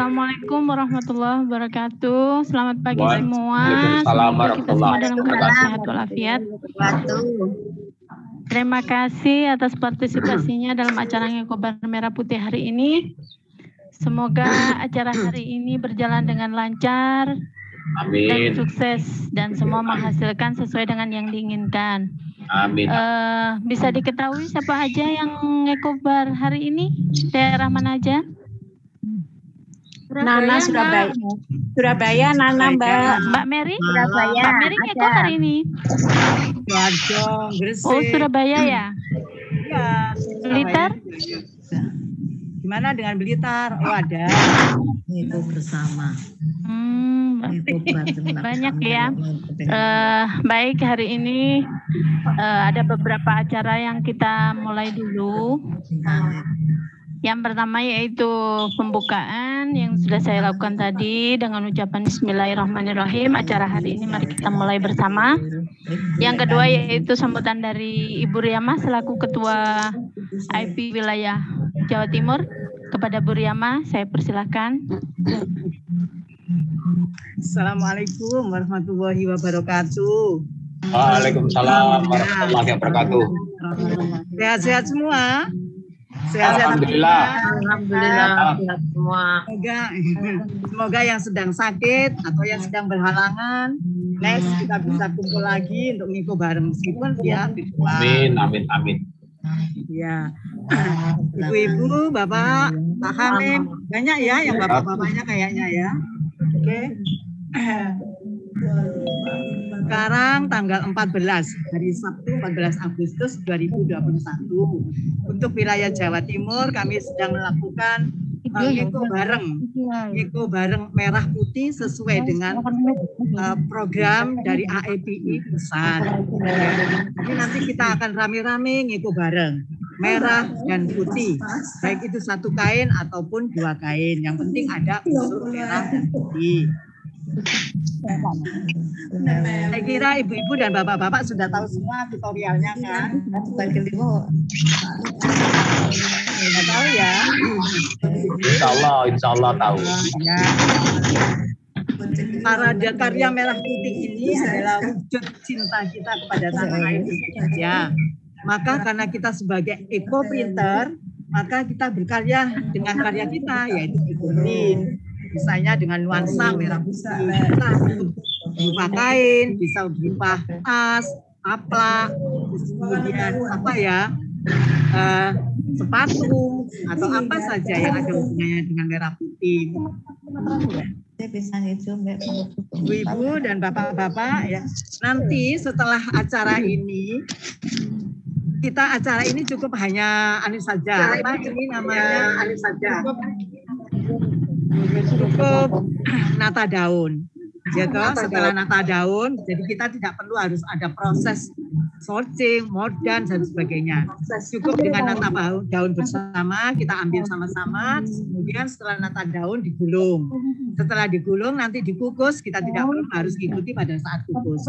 Assalamualaikum warahmatullahi wabarakatuh. Selamat pagi semua. Waalaikumsalam Semoga kita semua warahmatullahi dalam keadaan sehat walafiat. Terima kasih atas partisipasinya dalam acara Ngekobar Merah Putih hari ini. Semoga acara hari ini berjalan dengan lancar dan sukses dan semua menghasilkan sesuai dengan yang diinginkan. Amin. Bisa diketahui siapa aja yang Ngekobar hari ini? Daerah mana aja? Nana Surabaya. Surabaya, Nana Mbak Mary? Surabaya. Mbak Mary Ngekobar hari ini? Sidoarjo, Gresik. Oh, Surabaya ya? Iya. Blitar? Gimana dengan Blitar? Oh, ada. Itu bersama. Banyak ya. Baik, hari ini ada beberapa acara yang kita mulai dulu. Yang pertama yaitu pembukaan yang sudah saya lakukan tadi dengan ucapan Bismillahirrahmanirrahim. Acara hari ini mari kita mulai bersama. Yang kedua yaitu sambutan dari Ibu Riyamah selaku Ketua IP Wilayah Jawa Timur. Kepada Bu Riyamah, saya persilahkan. Assalamualaikum warahmatullahi wabarakatuh. Waalaikumsalam warahmatullahi wabarakatuh. Sehat-sehat semua. Alhamdulillah. Alhamdulillah sehat semua. Semoga yang sedang sakit atau yang sedang berhalangan, next kita bisa kumpul lagi untuk ngiko bareng meskipun dia virtual. Amin. Ya, ibu-ibu, bapak, Pak Hamim, banyak ya yang bapak-bapaknya kayaknya ya. Oke. Sekarang tanggal 14, hari Sabtu 14 Agustus 2021. Untuk wilayah Jawa Timur kami sedang melakukan ngiko bareng merah putih sesuai dengan program dari AEPI besar. Jadi nanti kita akan rame-rame ngiko bareng merah dan putih, baik itu satu kain ataupun dua kain. Yang penting ada unsur merah dan putih. Saya kira ibu-ibu dan bapak-bapak sudah tahu semua tutorialnya kan? Sudah tahu ya? Insya Allah tahu. Ya. Parade karya merah putih ini adalah wujud cinta kita kepada tanah air Indonesia. Maka karena kita sebagai eco-printer, maka kita berkarya dengan karya kita, yaitu eco-print. Misalnya dengan nuansa merah putih, bisa berupa kain, bisa berupa tas, aplak, kemudian sepatu atau apa saja yang ada hubungannya dengan merah putih. Ibu-ibu dan bapak-bapak ya, nanti setelah acara ini acara ini cukup hanya Anis saja. Apa ini namanya Anis saja? Cukup nata daun. Gitu, setelah nata daun, jadi kita tidak perlu harus ada proses sorting, mordan dan sebagainya. Cukup dengan nata daun bersama, kita ambil sama-sama, kemudian setelah nata daun digulung. Setelah digulung nanti dikukus, kita tidak perlu harus ikuti pada saat kukus.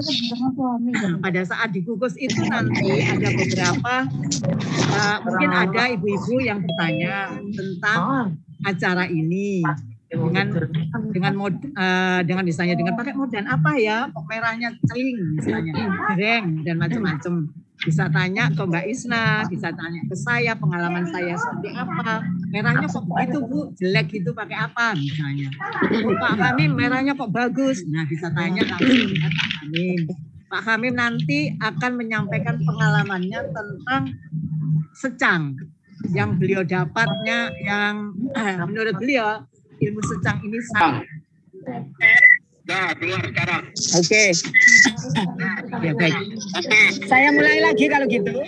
Pada saat dikukus itu nanti ada beberapa, mungkin ada ibu-ibu yang bertanya tentang acara ini. Dengan misalnya dengan pakai modal apa ya, kok merahnya celing misalnya, gereng dan macam-macam. Bisa tanya ke Mbak Isna, bisa tanya ke saya, pengalaman saya seperti apa, merahnya kok begitu Bu, jelek gitu pakai apa misalnya. Pak Hamim merahnya kok bagus, nah bisa tanya langsung dengan Pak Hamim. Pak Hamim nanti akan menyampaikan pengalamannya tentang secang yang beliau dapatnya, yang menurut beliau ilmu secang ini sangat. Nah, keluar sekarang. Oke. Ya baik. Saya mulai lagi kalau gitu.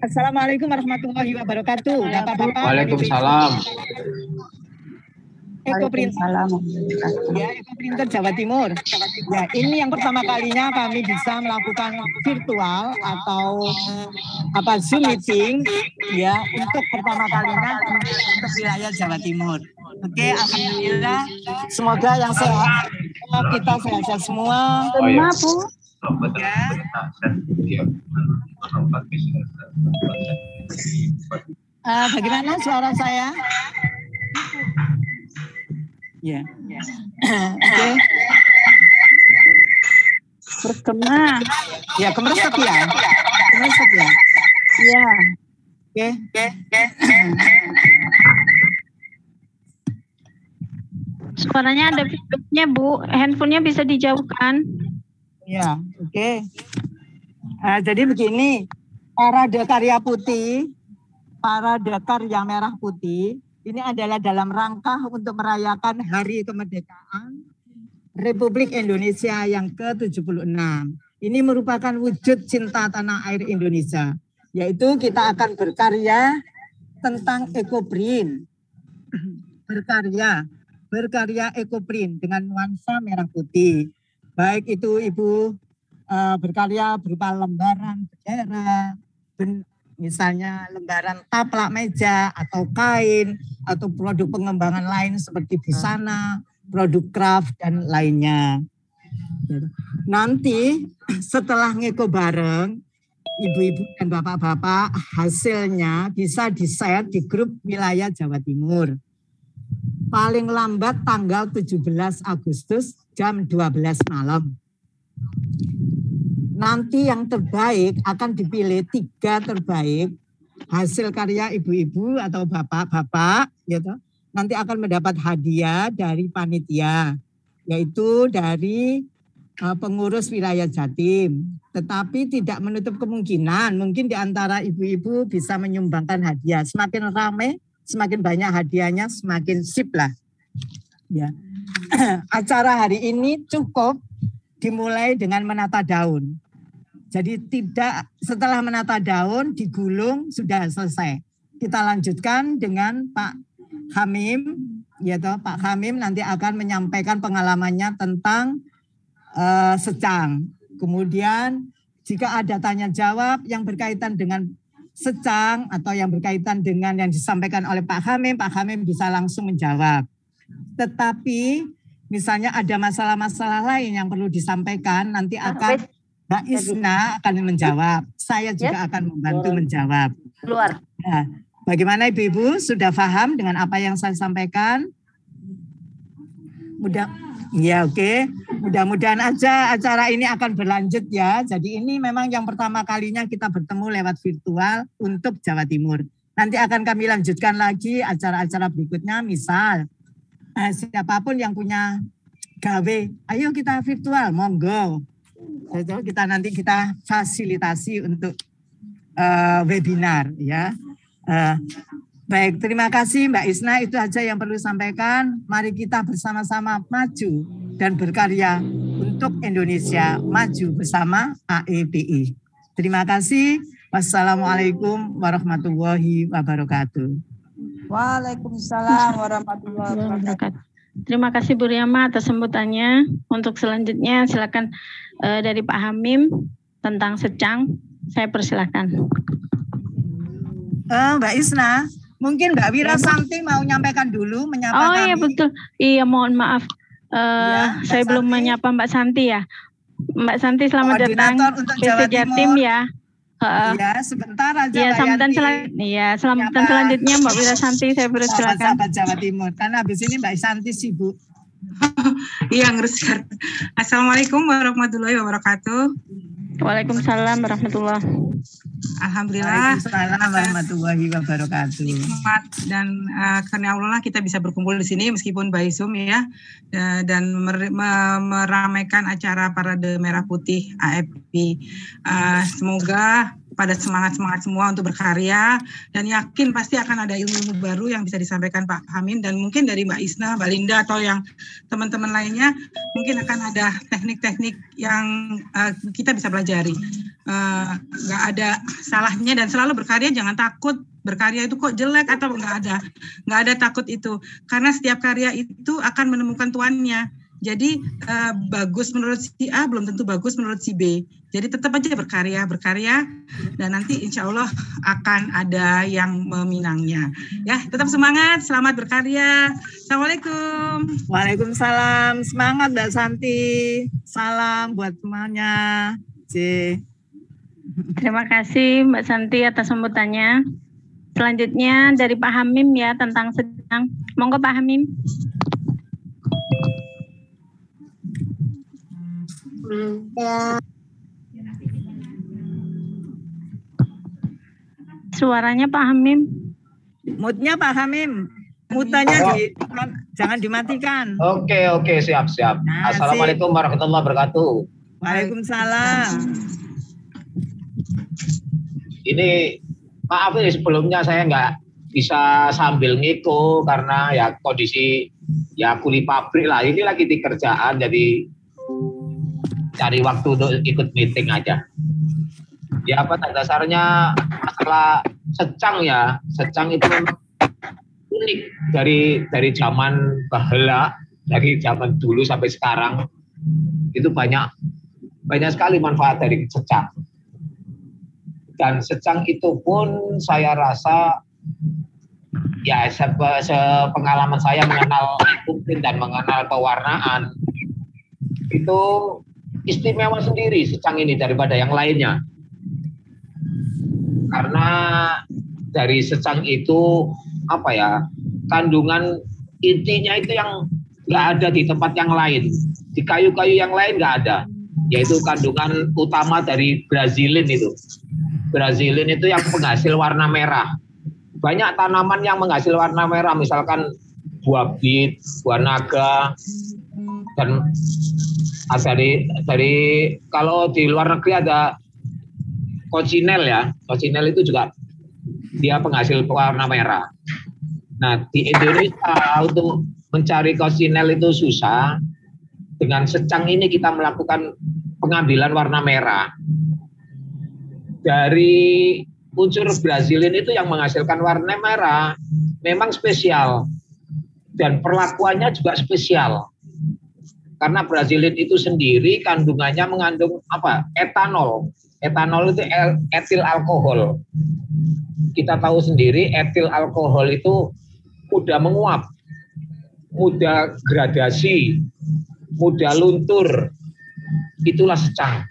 Assalamualaikum warahmatullahi wabarakatuh. Bapak-bapak. Waalaikumsalam. Ekoprinter. Ya, Ekoprinter Jawa Timur. Ya, ini yang pertama kalinya kami bisa melakukan virtual atau Zoom meeting ya untuk pertama kalinya untuk wilayah Jawa Timur. Oke, alhamdulillah. Semoga yang sehat kita sehat semua. Semua, Bu. Ya. Bagaimana suara saya? Ya. Oke. Berkena. Ya, kemeresep ya. Kemeresep ya. Iya. Oke. Suaranya ada feedbacknya, Bu. Handphonenya bisa dijauhkan. Ya, oke. Jadi begini, parade karya putih, parade karya merah putih, ini adalah dalam rangka untuk merayakan Hari Kemerdekaan Republik Indonesia yang ke-76. Ini merupakan wujud cinta tanah air Indonesia, yaitu kita akan berkarya tentang ekoprint, berkarya ekoprint dengan nuansa merah putih. Baik itu Ibu berkarya berupa lembaran bendera, misalnya lembaran taplak meja atau kain, atau produk pengembangan lain seperti busana, produk craft, dan lainnya. Nanti setelah ngeko bareng, ibu-ibu dan bapak-bapak, hasilnya bisa di-share di grup wilayah Jawa Timur. Paling lambat tanggal 17 Agustus jam 12 malam. Nanti yang terbaik akan dipilih 3 terbaik hasil karya ibu-ibu atau bapak-bapak, gitu. Nanti akan mendapat hadiah dari panitia, yaitu dari pengurus wilayah Jatim. Tetapi tidak menutup kemungkinan, mungkin di antara ibu-ibu bisa menyumbangkan hadiah. Semakin ramai, semakin banyak hadiahnya, semakin sip lah. Ya. Acara hari ini cukup dimulai dengan menata daun. Jadi tidak setelah menata daun digulung sudah selesai. Kita lanjutkan dengan Pak Hamim, ya toh, Pak Hamim nanti akan menyampaikan pengalamannya tentang secang. Kemudian jika ada tanya jawab yang berkaitan dengan secang atau yang berkaitan dengan yang disampaikan oleh Pak Hamim bisa langsung menjawab. Tetapi misalnya ada masalah-masalah lain yang perlu disampaikan, nanti akan Mbak Isna akan menjawab. Saya juga akan membantu menjawab. Keluar. Nah, bagaimana Ibu-Ibu, sudah paham dengan apa yang saya sampaikan? Ya, oke. Mudah-mudahan aja acara ini akan berlanjut ya. Jadi ini memang yang pertama kalinya kita bertemu lewat virtual untuk Jawa Timur. Nanti akan kami lanjutkan lagi acara-acara berikutnya, misal siapapun yang punya gawe, ayo kita virtual, monggo. Jadi nanti kita fasilitasi untuk webinar ya. Baik, terima kasih Mbak Isna, itu aja yang perlu sampaikan. Mari kita bersama-sama maju dan berkarya untuk Indonesia maju bersama AEPI. Terima kasih. Wassalamualaikum warahmatullahi wabarakatuh. Waalaikumsalam warahmatullahi wabarakatuh. Terima kasih Bu Riyama atas sambutannya. Untuk selanjutnya silakan dari Pak Hamim tentang secang. Saya persilakan. Mbak Isna, mungkin Mbak Wira Santi mau menyampaikan dulu, menyapa kami. Oh iya betul. Iya, mohon maaf. Saya belum menyapa Mbak Santi ya. Mbak Santi selamat datang ke Jatim ya. Iya, sebentar aja ya, sambutan selanjutnya Mbak Wira Santi, saya persilakan. Sahabat Jawa Timur, karena habis ini Mbak Santi sibuk. Iya, ngerti. Assalamualaikum warahmatullahi wabarakatuh. Waalaikumsalam warahmatullahi. Alhamdulillah. Waalaikumsalam warahmatullahi wabarakatuh. Nikmat dan karena Allah kita bisa berkumpul di sini meskipun by Zoom ya, dan meramaikan acara Parade Merah Putih AEPI. Semoga pada semangat-semangat semua untuk berkarya, dan yakin pasti akan ada ilmu-ilmu baru yang bisa disampaikan Pak Hamim, dan mungkin dari Mbak Isna, Mbak Linda, atau yang teman-teman lainnya mungkin akan ada teknik-teknik yang kita bisa pelajari. Nggak ada salahnya, dan selalu berkarya, jangan takut berkarya itu kok jelek atau nggak ada takut itu, karena setiap karya itu akan menemukan tuannya. Jadi bagus menurut si A belum tentu bagus menurut si B. Jadi tetap aja berkarya, dan nanti insya Allah akan ada yang meminangnya. Ya, tetap semangat, selamat berkarya. Assalamualaikum. Waalaikumsalam, semangat Mbak Santi. Salam buat semuanya. Terima kasih Mbak Santi atas sambutannya. Selanjutnya dari Pak Hamim ya tentang sedang. Monggo Pak Hamim. Suaranya Pak Hamim. Moodnya Pak Hamim. Mutanya jangan dimatikan. Oke, siap. Nah, Assalamualaikum warahmatullahi wabarakatuh. Waalaikumsalam. Ini maaf ya sebelumnya saya nggak bisa sambil ngiko karena ya kondisi ya kuli pabrik lah. Ini lagi di kerjaan jadi cari waktu untuk ikut meeting aja. Ya pada dasarnya masalah secang ya. Secang itu memang unik dari zaman bahela, dari zaman dulu sampai sekarang itu banyak sekali manfaat dari secang. Dan secang itu pun saya rasa ya sepengalaman saya mengenal mungkin dan mengenal pewarnaan itu istimewa sendiri secang ini daripada yang lainnya. Karena dari secang itu apa ya, kandungan intinya itu yang nggak ada di tempat yang lain, di kayu-kayu yang lain nggak ada, yaitu kandungan utama dari brazilin itu. Brazilin itu yang penghasil warna merah. Banyak tanaman yang menghasil warna merah, misalkan buah bit, buah naga, dan dari kalau di luar negeri ada cocinel ya, cocinel itu juga dia penghasil warna merah. Nah di Indonesia untuk mencari cocinel itu susah. Dengan secang ini kita melakukan pengambilan warna merah. Dari unsur brazilin itu yang menghasilkan warna merah memang spesial dan perlakuannya juga spesial karena brazilin itu sendiri kandungannya mengandung apa? Etanol. Etanol itu etil alkohol. Kita tahu sendiri etil alkohol itu mudah menguap, mudah gradasi, mudah luntur. Itulah secang.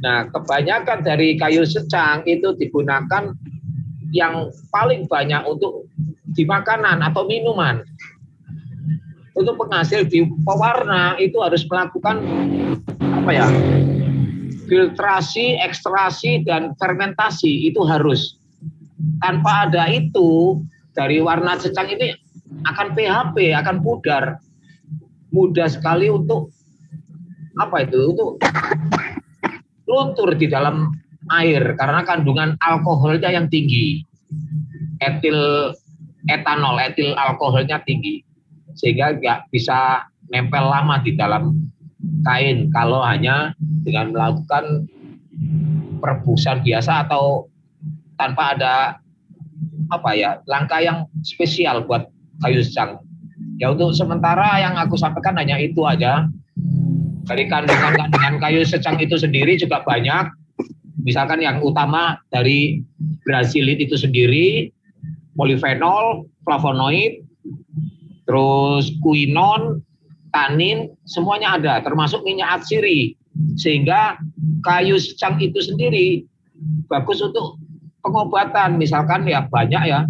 Nah, kebanyakan dari kayu secang itu digunakan yang paling banyak untuk di makanan atau minuman. Untuk penghasil di pewarna itu harus melakukan apa ya? Filtrasi, ekstraksi, dan fermentasi itu harus. Tanpa ada itu, dari warna secang ini akan PHP, akan pudar. Mudah sekali untuk apa itu? Untuk luntur di dalam air karena kandungan alkoholnya yang tinggi. Etanol, etil alkoholnya tinggi. Sehingga nggak bisa nempel lama di dalam kain kalau hanya dengan melakukan perebusan biasa atau tanpa ada apa ya langkah yang spesial buat kayu secang. Ya untuk sementara yang aku sampaikan hanya itu aja. Dari kandungan kayu secang itu sendiri juga banyak. Misalkan yang utama dari brazilin itu sendiri, polifenol, flavonoid, terus kuinon, tanin, semuanya ada, termasuk minyak atsiri. Sehingga kayu secang itu sendiri bagus untuk pengobatan, misalkan ya banyak ya.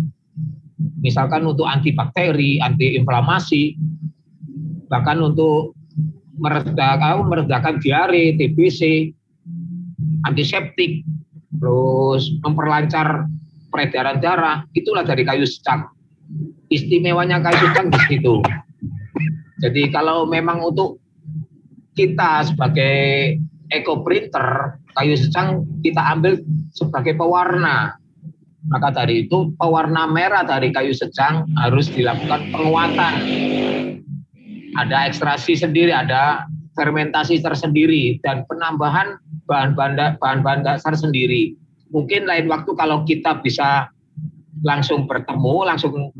Misalkan untuk antibakteri, antiinflamasi, bahkan untuk meredakan diare, TBC, antiseptik, terus memperlancar peredaran darah, itulah dari kayu secang. Istimewanya kayu secang di situ. Jadi kalau memang untuk kita sebagai eco-printer, kayu secang kita ambil sebagai pewarna. Maka dari itu pewarna merah dari kayu secang harus dilakukan penguatan. Ada ekstraksi sendiri, ada fermentasi tersendiri, dan penambahan bahan-bahan dasar sendiri. Mungkin lain waktu kalau kita bisa langsung bertemu, langsung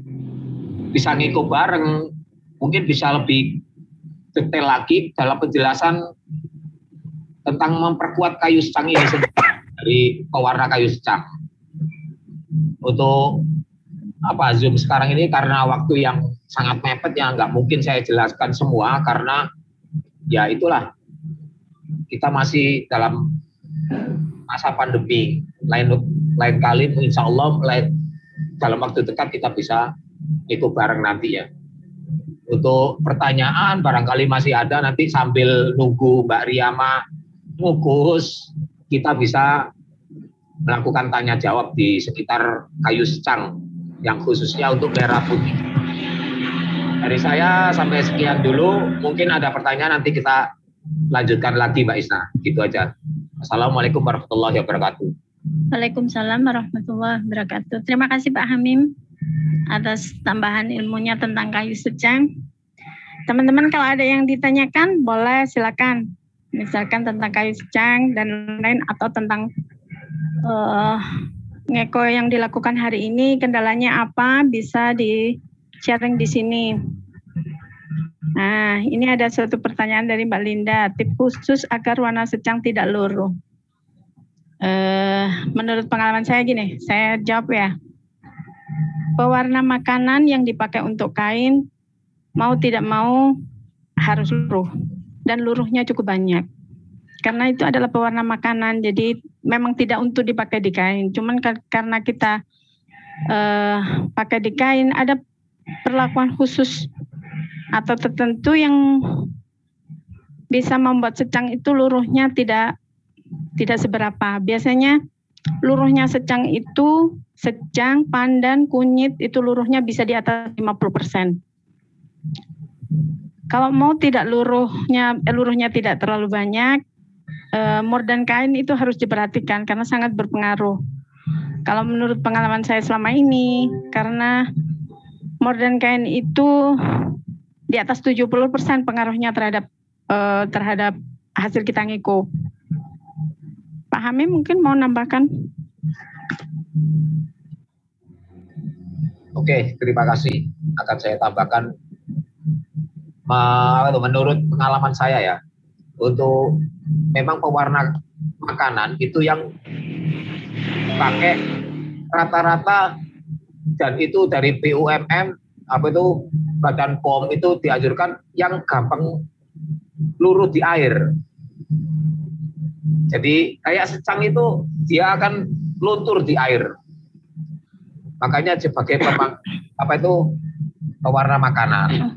bisa ngiko bareng, mungkin bisa lebih detail lagi dalam penjelasan tentang memperkuat kayu secang ini sendiri dari pewarna kayu secang. Untuk apa Zoom sekarang ini karena waktu yang sangat mepet ya nggak mungkin saya jelaskan semua karena ya itulah kita masih dalam masa pandemi. Lain kali insya Allah dalam waktu dekat kita bisa ikut bareng nanti ya. Untuk pertanyaan barangkali masih ada, nanti sambil nunggu Mbak Riyama ngukus, kita bisa melakukan tanya jawab di sekitar kayu secang yang khususnya untuk merah putih. Dari saya sampai sekian dulu, mungkin ada pertanyaan nanti kita lanjutkan lagi Mbak Isna, gitu aja. Assalamualaikum warahmatullahi wabarakatuh. Waalaikumsalam warahmatullahi wabarakatuh. Terima kasih Pak Hamim atas tambahan ilmunya tentang kayu secang. Teman-teman kalau ada yang ditanyakan boleh silakan. Misalkan tentang kayu secang dan lain atau tentang ngeko yang dilakukan hari ini, kendalanya apa, bisa di-sharing di sini. Nah, ini ada suatu pertanyaan dari Mbak Linda, tips khusus agar warna secang tidak luruh. Menurut pengalaman saya gini, saya jawab ya. Pewarna makanan yang dipakai untuk kain, mau tidak mau harus luruh. Dan luruhnya cukup banyak. Karena itu adalah pewarna makanan, jadi memang tidak untuk dipakai di kain. Cuman karena kita pakai di kain, ada perlakuan khusus atau tertentu yang bisa membuat secang itu luruhnya tidak seberapa. Biasanya luruhnya secang itu, secang, pandan, kunyit itu luruhnya bisa di atas 50%. Kalau mau tidak luruhnya tidak terlalu banyak, mordan kain itu harus diperhatikan karena sangat berpengaruh. Kalau menurut pengalaman saya selama ini, karena mordan kain itu di atas 70% pengaruhnya terhadap hasil kita ngiko. Pak Hamim mungkin mau nambahkan? Oke, terima kasih. Akan saya tambahkan, menurut pengalaman saya ya, untuk memang pewarna makanan itu yang pakai rata-rata, dan itu dari BUMN, Badan POM itu dianjurkan yang gampang luruh di air. Jadi kayak secang itu dia akan luntur di air. Makanya sebagai pewarna makanan.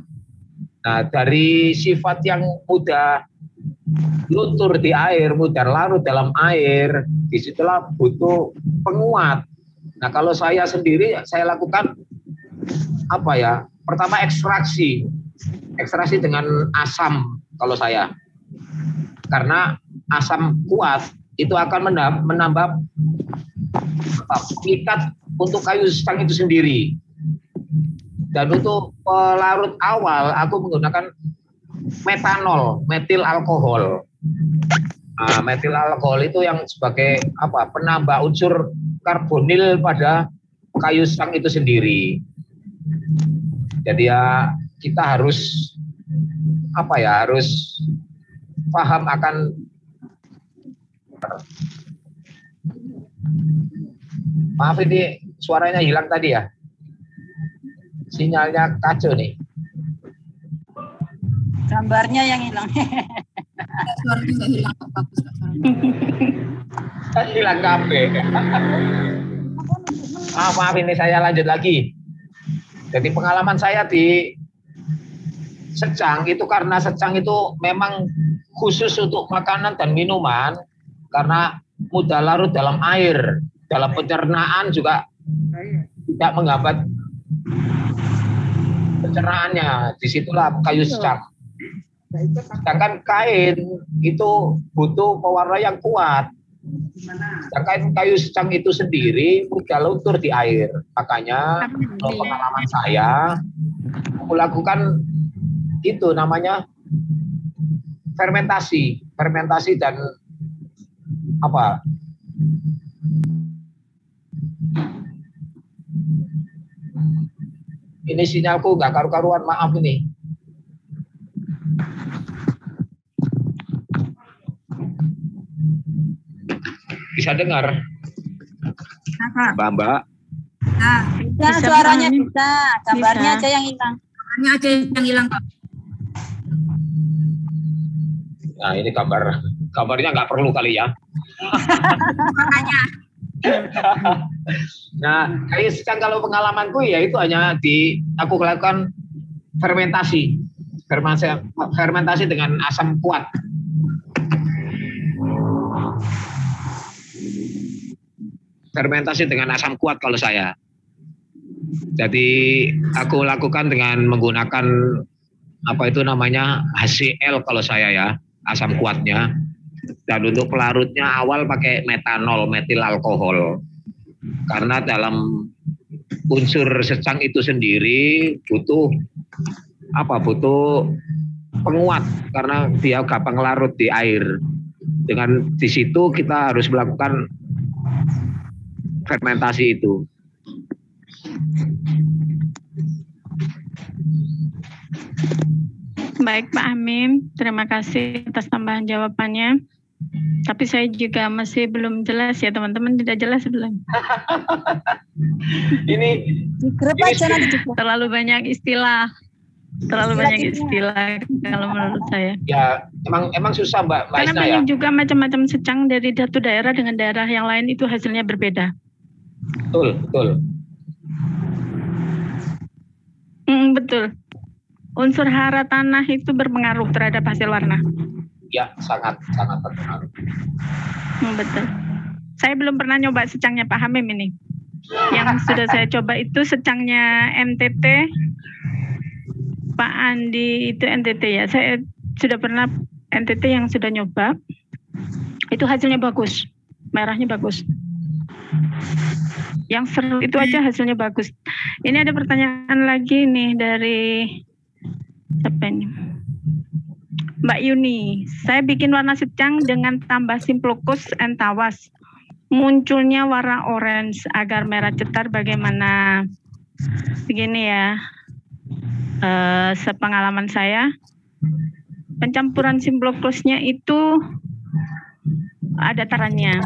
Nah, dari sifat yang mudah luntur di air, mudah larut dalam air, disitulah butuh penguat. Nah, kalau saya sendiri, saya lakukan pertama ekstraksi dengan asam kalau saya. Karena asam kuat itu akan menambah pengikat untuk kayu secang itu sendiri. Dan untuk pelarut awal aku menggunakan metil alkohol. Nah, metil alkohol itu yang sebagai penambah unsur karbonil pada kayu secang itu sendiri. Jadi ya kita harus harus paham akan maaf ini suaranya hilang tadi ya. Sinyalnya kacau nih. Gambarnya yang hilang. Suaranya nggak hilang, bagus. Hilang kabeh. Maaf ini saya lanjut lagi. Jadi pengalaman saya di secang itu, karena secang itu memang khusus untuk makanan dan minuman, karena mudah larut dalam air, dalam pencernaan juga tidak menghambat pencernaannya. Disitulah kayu secang. Sedangkan kain itu butuh pewarna yang kuat. Sedangkan kayu secang itu sendiri mudah luntur di air. Makanya pengalaman saya, aku lakukan itu namanya fermentasi dan ini sinyalku nggak karu-karuan, maaf ini. Bisa dengar? Mbak? Nah, bisa, suaranya bisa, gambarnya aja yang hilang. Gambarnya aja yang hilang, Pak. Nah, ini gambarnya nggak perlu kali ya. Makanya Nah, kayak secang kalau pengalamanku ya itu hanya aku lakukan fermentasi dengan asam kuat. Fermentasi dengan asam kuat kalau saya. Jadi aku lakukan dengan menggunakan apa itu namanya HCl kalau saya ya, asam kuatnya. Dan untuk pelarutnya awal pakai metanol, metil alkohol. Karena dalam unsur secang itu sendiri butuh penguat karena dia gampang larut di air. Dengan di situ kita harus melakukan fermentasi itu. Baik Pak Amin, terima kasih atas tambahan jawabannya. Tapi saya juga masih belum jelas ya teman-teman, tidak jelas belum. Ini terlalu banyak istilah. Banyak istilah kalau menurut saya. Ya, emang susah Mbak Karena Isna, banyak ya? juga macam-macam secang dari satu daerah dengan daerah yang lain itu hasilnya berbeda. Betul. Betul. Unsur hara tanah itu berpengaruh terhadap hasil warna. Ya, sangat berpengaruh. Betul. Saya belum pernah nyoba secangnya Pak Hamim ini. Yang sudah saya coba itu secangnya NTT. Pak Andi itu NTT ya. Saya sudah pernah NTT yang sudah nyoba. Itu hasilnya bagus. Merahnya bagus. Yang seru itu aja hasilnya bagus. Ini ada pertanyaan lagi nih dari siapa ini? Mbak Yuni. Saya bikin warna secang dengan tambah simplokus and tawas. Munculnya warna orange agar merah cetar bagaimana? Begini ya. Sepengalaman saya, pencampuran simplokusnya itu ada takarannya.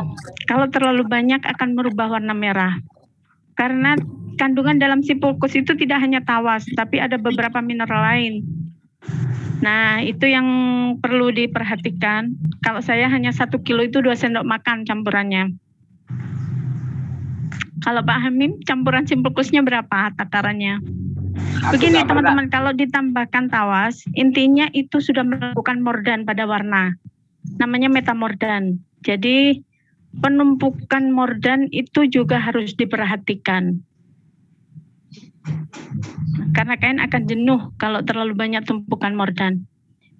Kalau terlalu banyak akan merubah warna merah. Karena kandungan dalam simplokus itu tidak hanya tawas, tapi ada beberapa mineral lain. Nah, itu yang perlu diperhatikan. Kalau saya hanya 1 kilo itu 2 sendok makan campurannya. Kalau Pak Hamim, campuran simplokusnya berapa takarannya? Begini teman-teman, kalau ditambahkan tawas, intinya itu sudah melakukan mordan pada warna. Namanya metamordan. Jadi penumpukan mordan itu juga harus diperhatikan. Karena kain akan jenuh kalau terlalu banyak tumpukan mordan.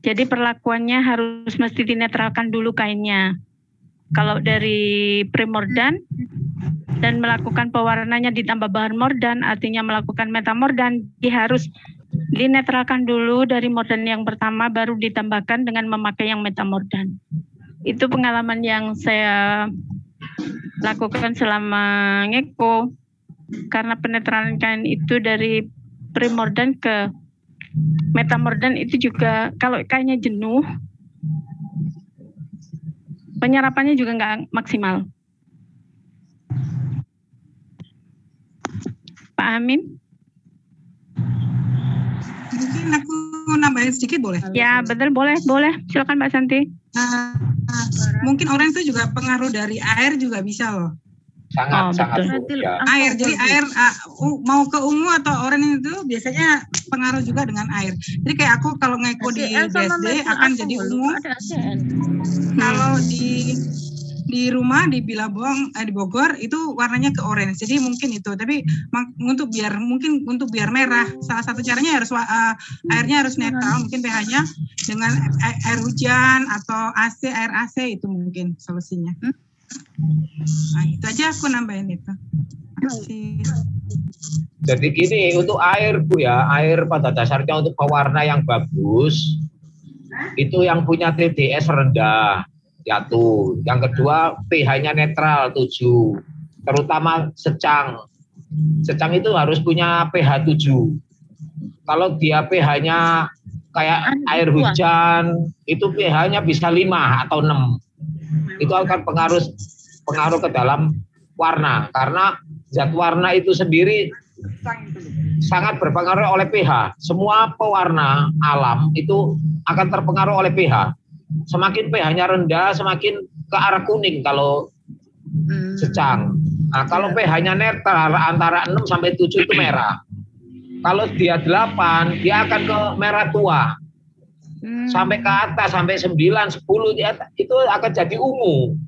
Jadi perlakuannya harus mesti dinetralkan dulu kainnya. Kalau dari premordan dan melakukan pewarnanya ditambah bahan mordan, artinya melakukan metamordan, dia harus dinetralkan dulu dari mordan yang pertama, baru ditambahkan dengan memakai yang metamordan. Itu pengalaman yang saya lakukan selama ngeko, karena penetralan kain itu dari premordan ke metamordan itu juga kalau kainnya jenuh, penyerapannya juga nggak maksimal. Pak Amin? Mungkin aku nambahin sedikit boleh? Ya betul, boleh. Silakan Mbak Santi. Mungkin orang itu juga pengaruh dari air juga bisa loh. Sangat ya. Air, jadi air mau ke ungu atau oranye itu biasanya pengaruh juga dengan air. Jadi kayak aku kalau ngeko di BSD akan jadi ungu. Kalau di rumah di Bilabong di Bogor itu warnanya ke orange. Jadi mungkin itu. Tapi untuk biar merah, salah satu caranya harus airnya harus netral, mungkin pH-nya dengan air hujan atau air AC itu mungkin solusinya. Nah, itu aja aku nambahin itu. Makasih. Jadi gini, untuk air Bu ya, air pada dasarnya untuk pewarna yang bagus itu yang punya TDS rendah. Satu. Yang kedua pH-nya netral 7. Terutama secang. Secang itu harus punya pH 7. Kalau dia pH-nya kayak air hujan, itu pH-nya bisa 5 atau 6. Itu akan pengaruh ke dalam warna, karena zat warna itu sendiri sangat berpengaruh oleh pH. Semua pewarna alam itu akan terpengaruh oleh pH. Semakin pH-nya rendah, semakin ke arah kuning kalau secang. Nah, kalau pH-nya netral antara 6 sampai 7 itu merah. Kalau dia 8, dia akan ke merah tua. Sampai ke atas, sampai 9, 10, itu akan jadi ungu.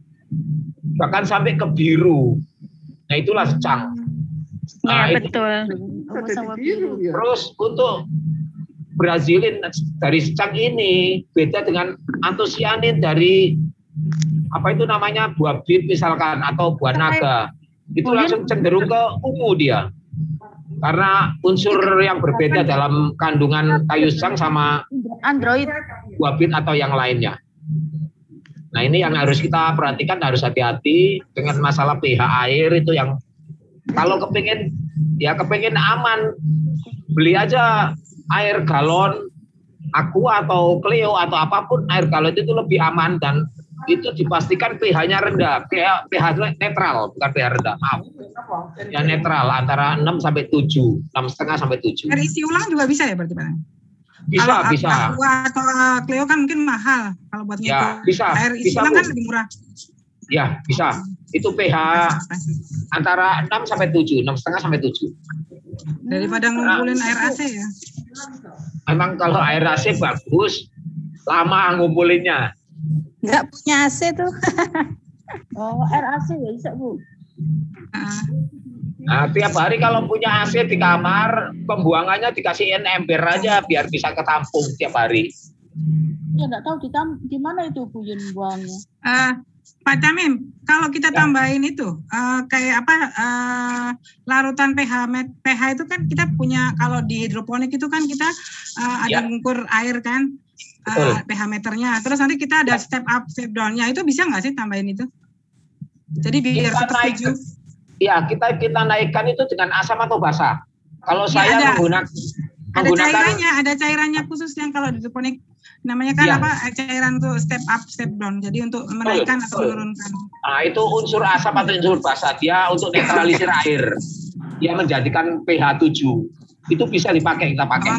Bahkan sampai ke biru. Nah, itulah secang. Nah, Ya, betul. Terus untuk Brazilin dari secang ini beda dengan antosianin dari apa itu namanya buah bit misalkan atau buah naga. Itu langsung cenderung ke ungu dia. Karena unsur yang berbeda dalam kandungan kayu secang sama Android. buah bit atau yang lainnya. Nah, ini yang harus kita perhatikan, harus hati-hati dengan masalah pH air itu yang kalau kepingin aman, beli aja air galon Aqua atau Clio atau apapun air galon itu lebih aman dan itu dipastikan pH-nya rendah, pH netral, bukan pH rendah, maaf. Ya netral antara 6 sampai 7, 6,5 sampai 7. Air isi ulang juga bisa ya berarti Pak? Bisa, bisa. Aqua atau Clio kan mungkin mahal kalau buat Ya, ngitung. bisa. Air isi ulang kan lebih murah. Ya, bisa. Itu pH antara 6 sampai 7, 6,5 sampai 7. Daripada ngumpulin air AC ya. Memang kalau air AC bagus, lama ngumpulinnya. Nggak punya AC tuh. Oh, air AC ya bisa, Bu. Nah, tiap hari kalau punya AC di kamar, pembuangannya dikasihin ember aja biar bisa ketampung tiap hari. Ya nggak tahu di mana itu Bu Yun buangnya. Pak Camim, kalau kita tambahin itu kayak apa larutan pH itu kan kita punya, kalau di hidroponik itu kan kita ada mengukur air kan pH meternya. Terus nanti kita ada step up, step down-nya, itu bisa nggak sih tambahin itu? Jadi biar setuju. Iya, kita naikkan itu dengan asam atau basah. Kalau saya menggunakan ada cairannya khusus yang kalau di hidroponik namanya kan cairan tuh step up, step down. Jadi untuk menaikkan atau menurunkan. Nah, itu unsur asam atau unsur basah, dia untuk netralisir air. Dia menjadikan pH 7. Itu bisa dipakai, kita pakai.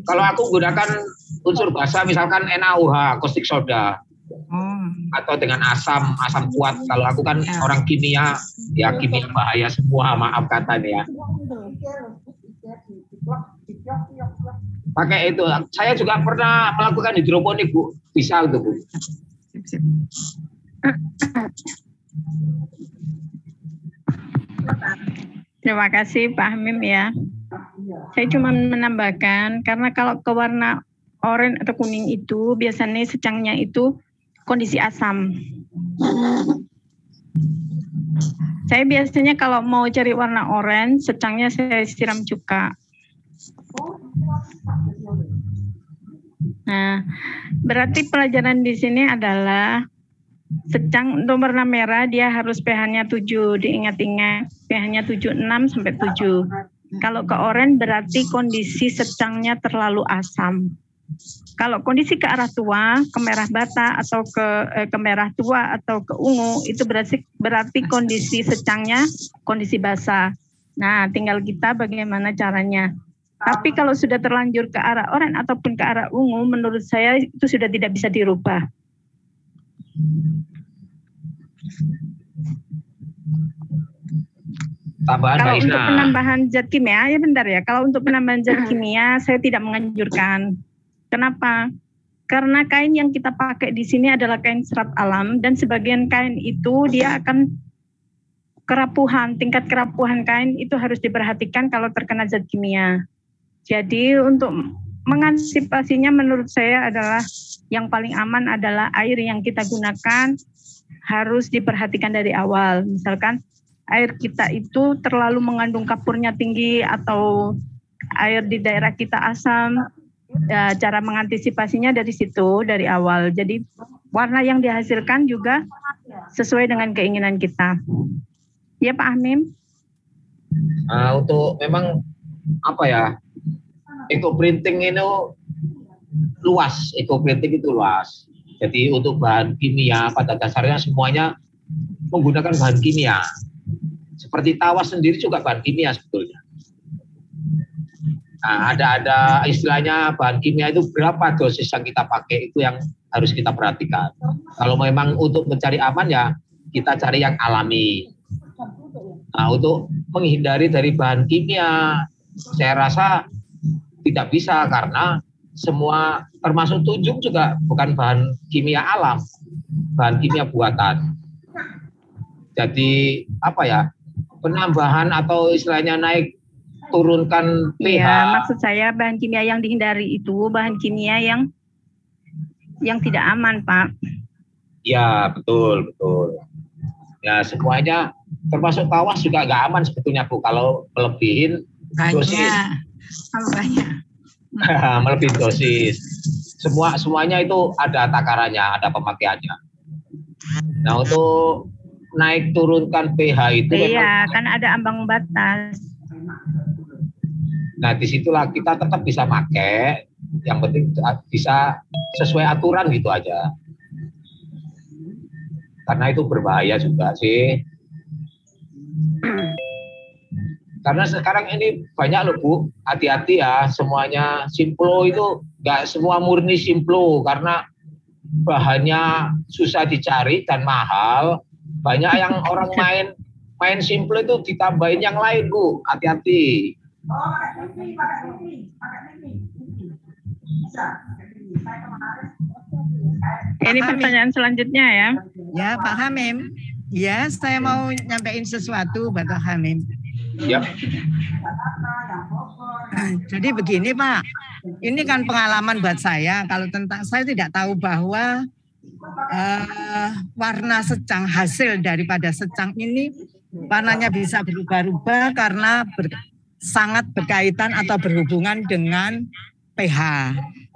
Kalau aku gunakan unsur basah misalkan NaOH, caustic soda. Atau dengan asam kuat. Kalau aku kan orang kimia, ya kimia bahaya semua, maaf kata nih ya. Pakai itu. Saya juga pernah melakukan hidroponik, Bu. Bisa itu, Bu. Terima kasih Pak Hamim ya. Saya cuma menambahkan, karena kalau ke warna oranye atau kuning itu biasanya secangnya itu kondisi asam. Saya biasanya kalau mau cari warna oranye, secangnya saya siram cuka. Nah, berarti pelajaran di sini adalah secang untuk warna merah dia harus pH-nya 7, diingat-ingat pH-nya 7,6 sampai 7. Kalau ke oranye berarti kondisi secangnya terlalu asam. Kalau kondisi ke arah tua, ke merah bata atau ke merah tua atau ke ungu, itu berarti kondisi secangnya kondisi basah. Nah, tinggal kita bagaimana caranya. Tapi kalau sudah terlanjur ke arah oranye ataupun ke arah ungu, menurut saya itu sudah tidak bisa dirubah. Kalau untuk penambahan zat kimia, ya bentar ya. Kalau untuk penambahan zat kimia, saya tidak menganjurkan. Kenapa? Karena kain yang kita pakai di sini adalah kain serat alam, dan sebagian kain itu dia akan kerapuhan, tingkat kerapuhan kain itu harus diperhatikan kalau terkena zat kimia. Jadi untuk mengantisipasinya menurut saya adalah yang paling aman adalah air yang kita gunakan harus diperhatikan dari awal. Misalkan air kita itu terlalu mengandung kapurnya tinggi atau air di daerah kita asam, ya, cara mengantisipasinya dari situ, dari awal. Jadi warna yang dihasilkan juga sesuai dengan keinginan kita. Ya Pak Hamim? Untuk memang apa ya, eco-printing ini luas, eco-printing itu luas. Jadi untuk bahan kimia pada dasarnya semuanya menggunakan bahan kimia. Seperti tawas sendiri juga bahan kimia sebetulnya. Nah, ada istilahnya bahan kimia itu berapa dosis yang kita pakai, itu yang harus kita perhatikan. Kalau memang untuk mencari aman ya kita cari yang alami. Nah, untuk menghindari dari bahan kimia, saya rasa tidak bisa karena semua termasuk tunjung juga bukan bahan kimia alam, bahan kimia buatan. Jadi apa ya, penambahan atau istilahnya naik turunkan pH. Ya, maksud saya bahan kimia yang dihindari itu bahan kimia yang tidak aman, Pak. Ya, betul. Ya, semuanya termasuk tawas juga nggak aman sebetulnya, Bu, kalau melebihin dosis. Kalau banyak. Melebihin dosis. Semuanya itu ada takarannya, ada pemakaiannya. Nah, untuk naik turunkan pH itu iya, kan ada ambang batas. Nah, disitulah kita tetap bisa pakai. Yang penting bisa sesuai aturan gitu aja. Karena itu berbahaya juga sih. Karena sekarang ini banyak loh, Bu, hati-hati ya, semuanya Simplo itu nggak semua murni Simplo karena bahannya susah dicari dan mahal. Banyak yang orang main Simplo itu ditambahin yang lain, Bu, hati-hati. Ini pertanyaan selanjutnya ya. Ya, Pak Hamim. Ya, saya mau nyampein sesuatu buat Pak Hamim. Ya. Jadi begini, Pak. Ini kan pengalaman buat saya. Kalau tentang saya tidak tahu bahwa warna secang hasil daripada secang ini warnanya bisa berubah-ubah karena sangat berkaitan atau berhubungan dengan pH.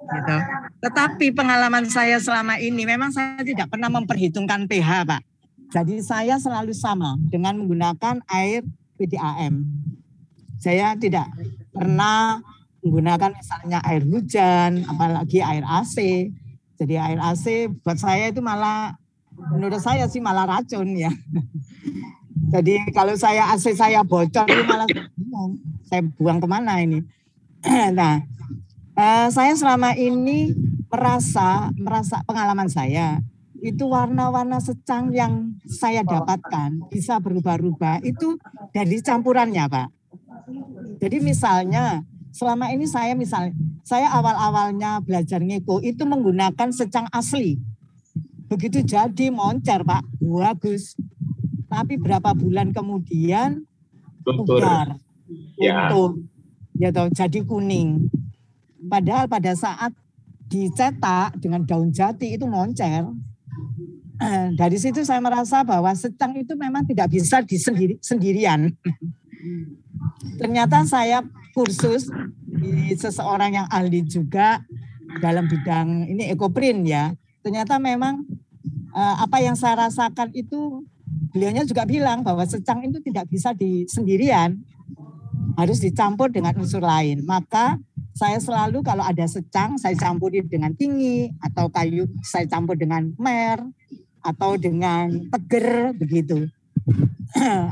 Gitu. Tetapi pengalaman saya selama ini memang saya tidak pernah memperhitungkan pH, Pak. Jadi saya selalu sama dengan menggunakan air PDAM. Saya tidak pernah menggunakan misalnya air hujan, apalagi air AC. Jadi air AC buat saya itu malah, menurut saya sih malah racun ya. Jadi kalau AC saya bocor itu malah saya buang kemana ini. Nah, saya selama ini merasa pengalaman saya itu warna-warna secang yang saya dapatkan bisa berubah-ubah itu dari campurannya, Pak. Jadi misalnya selama ini saya awal-awalnya belajar ngeko itu menggunakan secang asli. Begitu jadi moncer, Pak, bagus. Tapi berapa bulan kemudian pudar, untung, ya toh, jadi kuning. Padahal pada saat dicetak dengan daun jati itu moncer. Dari situ saya merasa bahwa secang itu memang tidak bisa sendirian. Ternyata saya kursus di seseorang yang ahli juga dalam bidang ini ekoprint ya. Ternyata memang apa yang saya rasakan itu beliaunya juga bilang bahwa secang itu tidak bisa sendirian, harus dicampur dengan unsur lain. Maka saya selalu kalau ada secang saya campuri dengan tinggi atau kayu saya campur dengan mer atau dengan teger begitu.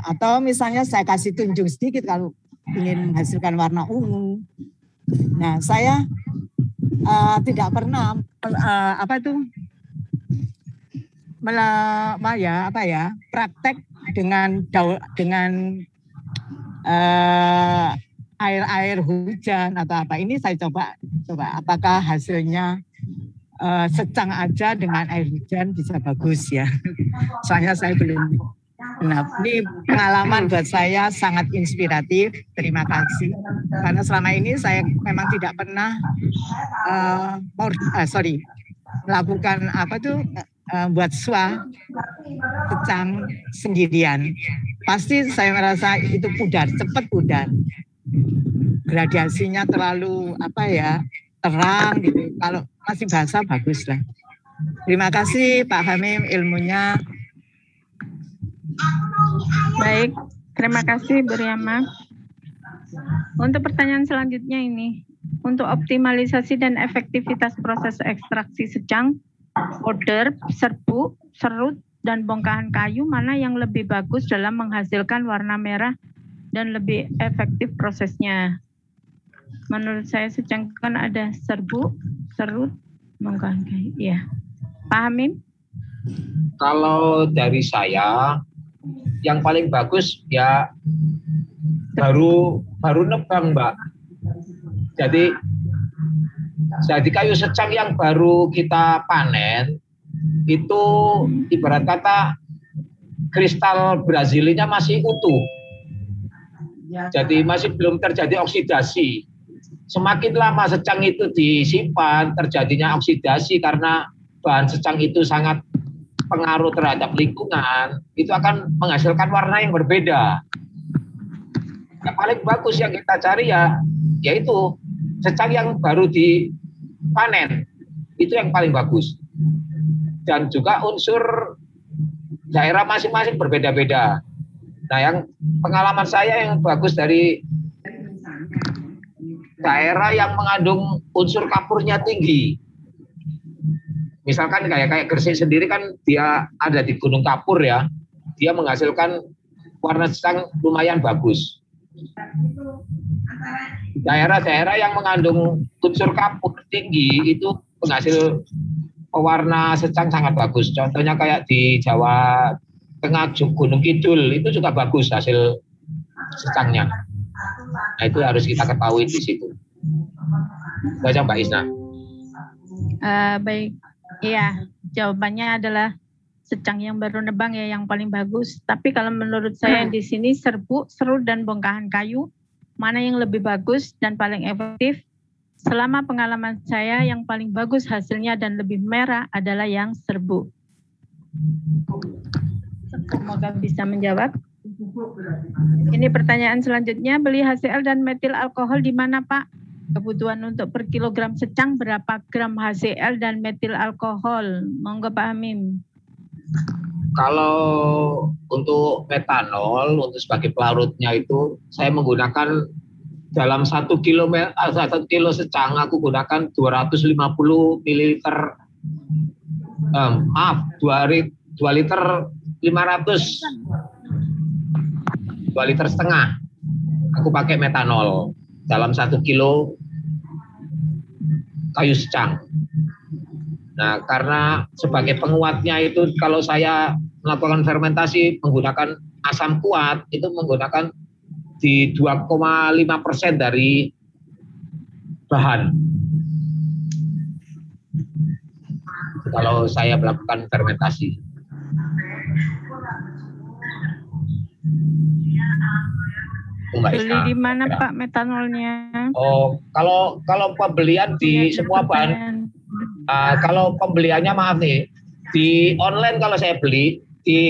Atau misalnya saya kasih tunjung sedikit kalau ingin menghasilkan warna ungu. Nah, saya tidak pernah praktek dengan air hujan atau apa. Ini saya coba apakah hasilnya secang aja dengan air hujan bisa bagus ya. Soalnya saya belum. Nah, ini pengalaman buat saya sangat inspiratif. Terima kasih. Karena selama ini saya memang tidak pernah melakukan buat secang sendirian. Pasti saya merasa itu cepat pudar. Gradiasinya terlalu terang gitu. Kalau masih basah bagus lah. Terima kasih Pak Hamim ilmunya. Baik, terima kasih Bu Riyama. Untuk pertanyaan selanjutnya ini, untuk optimalisasi dan efektivitas proses ekstraksi secang, powder, serbuk, serut, dan bongkahan kayu, mana yang lebih bagus dalam menghasilkan warna merah dan lebih efektif prosesnya? Menurut saya secang kan ada serbuk, serut, bongkahan kayu. Ya, Pak Hamim? Kalau dari saya, yang paling bagus ya baru nebang, Mbak. Jadi kayu secang yang baru kita panen itu ibarat kata kristal Brazilinya masih utuh. Jadi masih belum terjadi oksidasi. Semakin lama secang itu disimpan, terjadinya oksidasi karena bahan secang itu sangat pengaruh terhadap lingkungan, itu akan menghasilkan warna yang berbeda. Yang paling bagus yang kita cari yaitu secang yang baru dipanen, itu yang paling bagus. Dan juga unsur daerah masing-masing berbeda-beda. Nah, yang pengalaman saya yang bagus dari daerah yang mengandung unsur kapurnya tinggi. Misalkan kayak Gresik sendiri kan dia ada di Gunung Kapur ya, dia menghasilkan warna secang lumayan bagus. Daerah-daerah yang mengandung unsur kapur tinggi itu penghasil pewarna secang sangat bagus. Contohnya kayak di Jawa Tengah, Gunung Kidul itu juga bagus hasil secangnya. Nah, itu harus kita ketahui di situ. Baca Mbak Isna. Baik. Iya, jawabannya adalah secang yang baru nebang ya yang paling bagus. Tapi kalau menurut saya di sini serbuk, serut dan bongkahan kayu mana yang lebih bagus dan paling efektif? Selama pengalaman saya yang paling bagus hasilnya dan lebih merah adalah yang serbuk. Semoga bisa menjawab. Ini pertanyaan selanjutnya, beli HCl dan metil alkohol di mana Pak? Kebutuhan untuk per kilogram secang berapa gram HCl dan metil alkohol? Monggo Pak Hamim. Kalau untuk metanol, untuk sebagai pelarutnya itu, saya menggunakan dalam 1 kilo secang, aku gunakan 250 mililiter, 2 liter 500, 2 liter setengah. Aku pakai metanol dalam 1 kilo kayu secang. Nah, karena sebagai penguatnya itu kalau saya melakukan fermentasi menggunakan asam kuat, itu menggunakan di 2,5% dari bahan. Kalau saya melakukan fermentasi. Beli di mana Pak metanolnya? Oh, kalau pembelian di semua bahan, kalau pembeliannya maaf nih, di online kalau saya beli,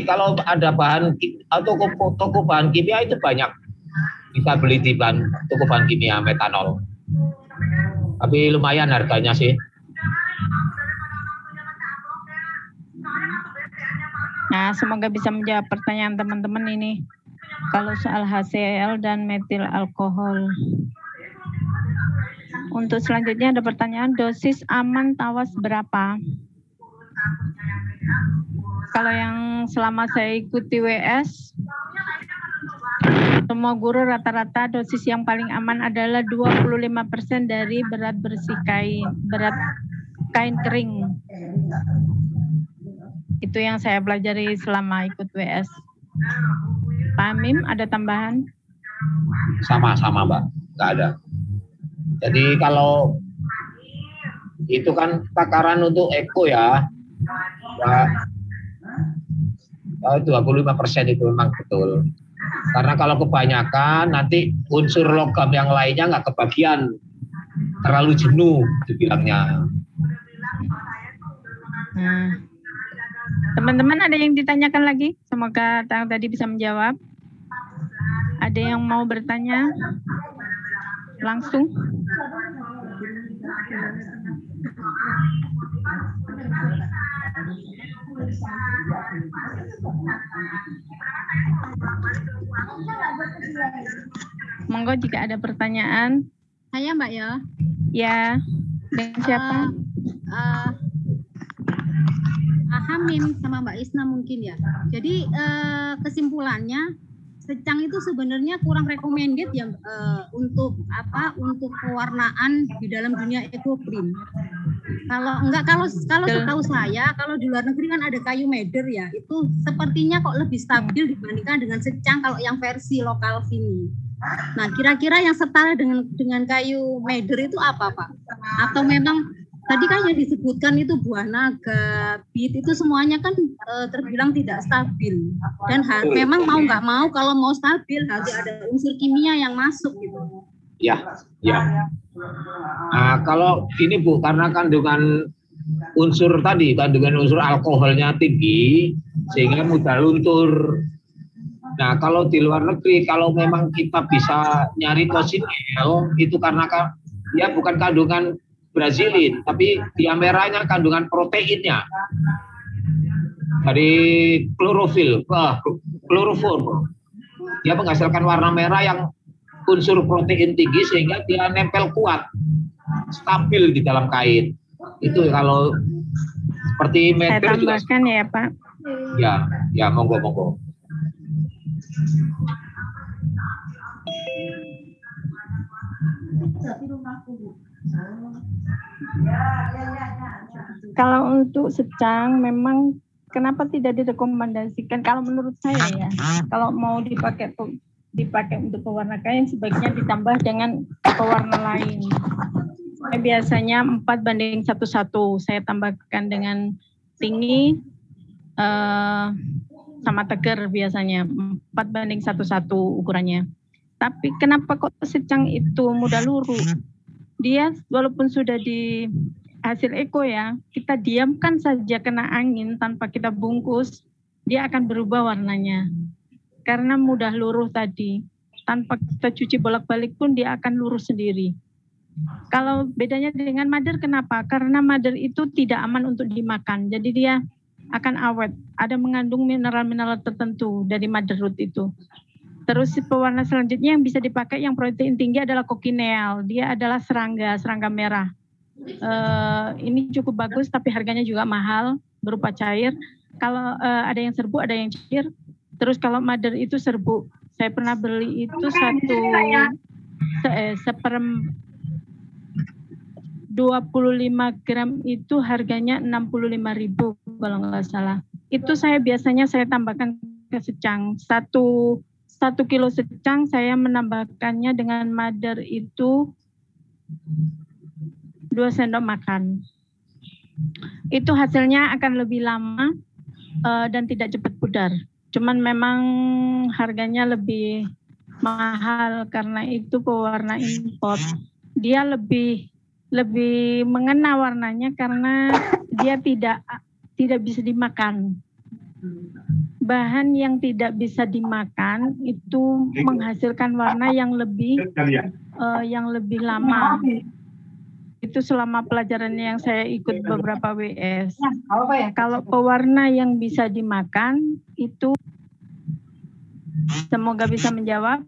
kalau ada bahan atau toko bahan kimia itu banyak bisa beli di toko bahan kimia metanol. Tapi lumayan harganya sih. Nah, semoga bisa menjawab pertanyaan teman-teman ini. Kalau soal HCl dan metil alkohol. Untuk selanjutnya ada pertanyaan, dosis aman tawas berapa? Kalau yang selama saya ikuti WS, semua guru rata-rata dosis yang paling aman adalah 25% dari berat bersih berat kain kering. Itu yang saya pelajari selama ikut WS. Pak Amim, ada tambahan? Sama-sama Mbak, nggak ada. Jadi kalau itu kan takaran untuk eko ya, 25% itu memang betul. Karena kalau kebanyakan nanti unsur logam yang lainnya nggak kebagian, terlalu jenuh dibilangnya. Teman-teman ada yang ditanyakan lagi? Semoga tadi bisa menjawab. Ada yang mau bertanya? Langsung. Monggo jika ada pertanyaan. Saya Mbak ya. Ya, dengan siapa? Hamim sama Mbak Isna mungkin ya. Jadi kesimpulannya secang itu sebenarnya kurang recommended ya untuk pewarnaan di dalam dunia ekoprint. Kalau setahu saya, kalau di luar negeri kan ada kayu meder ya, itu sepertinya kok lebih stabil dibandingkan dengan secang kalau yang versi lokal sini. Nah, kira-kira yang setara dengan kayu meder itu apa, Pak? Atau memang tadi kan yang disebutkan itu buah naga, bit, itu semuanya kan terbilang tidak stabil. Dan memang mau nggak mau, kalau mau stabil harus ada unsur kimia yang masuk gitu. Ya. Nah, kalau ini Bu, karena kandungan unsur alkoholnya tinggi, sehingga mudah luntur. Nah, kalau di luar negeri, kalau memang kita bisa nyari tosinil, itu karena ya bukan kandungan brazilin, tapi dia merahnya kandungan proteinnya dari klorofil, kloroform. Dia menghasilkan warna merah yang unsur protein tinggi sehingga dia nempel kuat, stabil di dalam kain. Itu kalau seperti saya meter juga. tambahkan ya Pak. Ya monggo. Kalau untuk secang memang kenapa tidak direkomendasikan kalau menurut saya ya, kalau mau dipakai untuk pewarna kain sebaiknya ditambah dengan pewarna lain. Biasanya 4:1 saya tambahkan dengan tinggi sama teger biasanya 4:1 ukurannya. Tapi kenapa kok secang itu mudah luruh? Dia walaupun sudah di hasil eko ya, kita diamkan saja kena angin tanpa kita bungkus, dia akan berubah warnanya. Karena mudah luruh tadi, tanpa kita cuci bolak-balik pun dia akan luruh sendiri. Kalau bedanya dengan madar kenapa? Karena madar itu tidak aman untuk dimakan, jadi dia akan awet. Ada mengandung mineral-mineral tertentu dari madar root itu. Terus pewarna selanjutnya yang bisa dipakai yang protein tinggi adalah kokineal. Dia adalah serangga merah. Ini cukup bagus tapi harganya juga mahal berupa cair. Kalau ada yang serbuk, ada yang cair. Terus kalau madar itu serbuk. Saya pernah beli itu 25 gram itu harganya 65.000 kalau nggak salah. Itu saya biasanya tambahkan ke secang. 1 kilo secang saya menambahkannya dengan madar itu 2 sendok makan. Itu hasilnya akan lebih lama dan tidak cepat pudar. Cuman memang harganya lebih mahal karena itu pewarna import. Dia lebih mengena warnanya karena dia tidak bisa dimakan. Bahan yang tidak bisa dimakan itu menghasilkan warna yang lebih lama. Itu selama pelajaran yang saya ikut beberapa WS. Kalau pewarna yang bisa dimakan itu semoga bisa menjawab.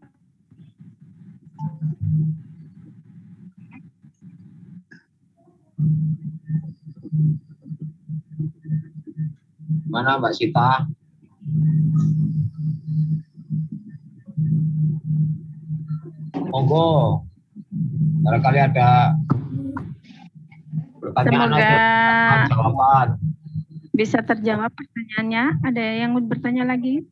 Mana Mbak Sita? Monggo. Barangkali ada pertanyaan atau jawaban. Bisa terjawab pertanyaannya. Ada yang mau bertanya lagi?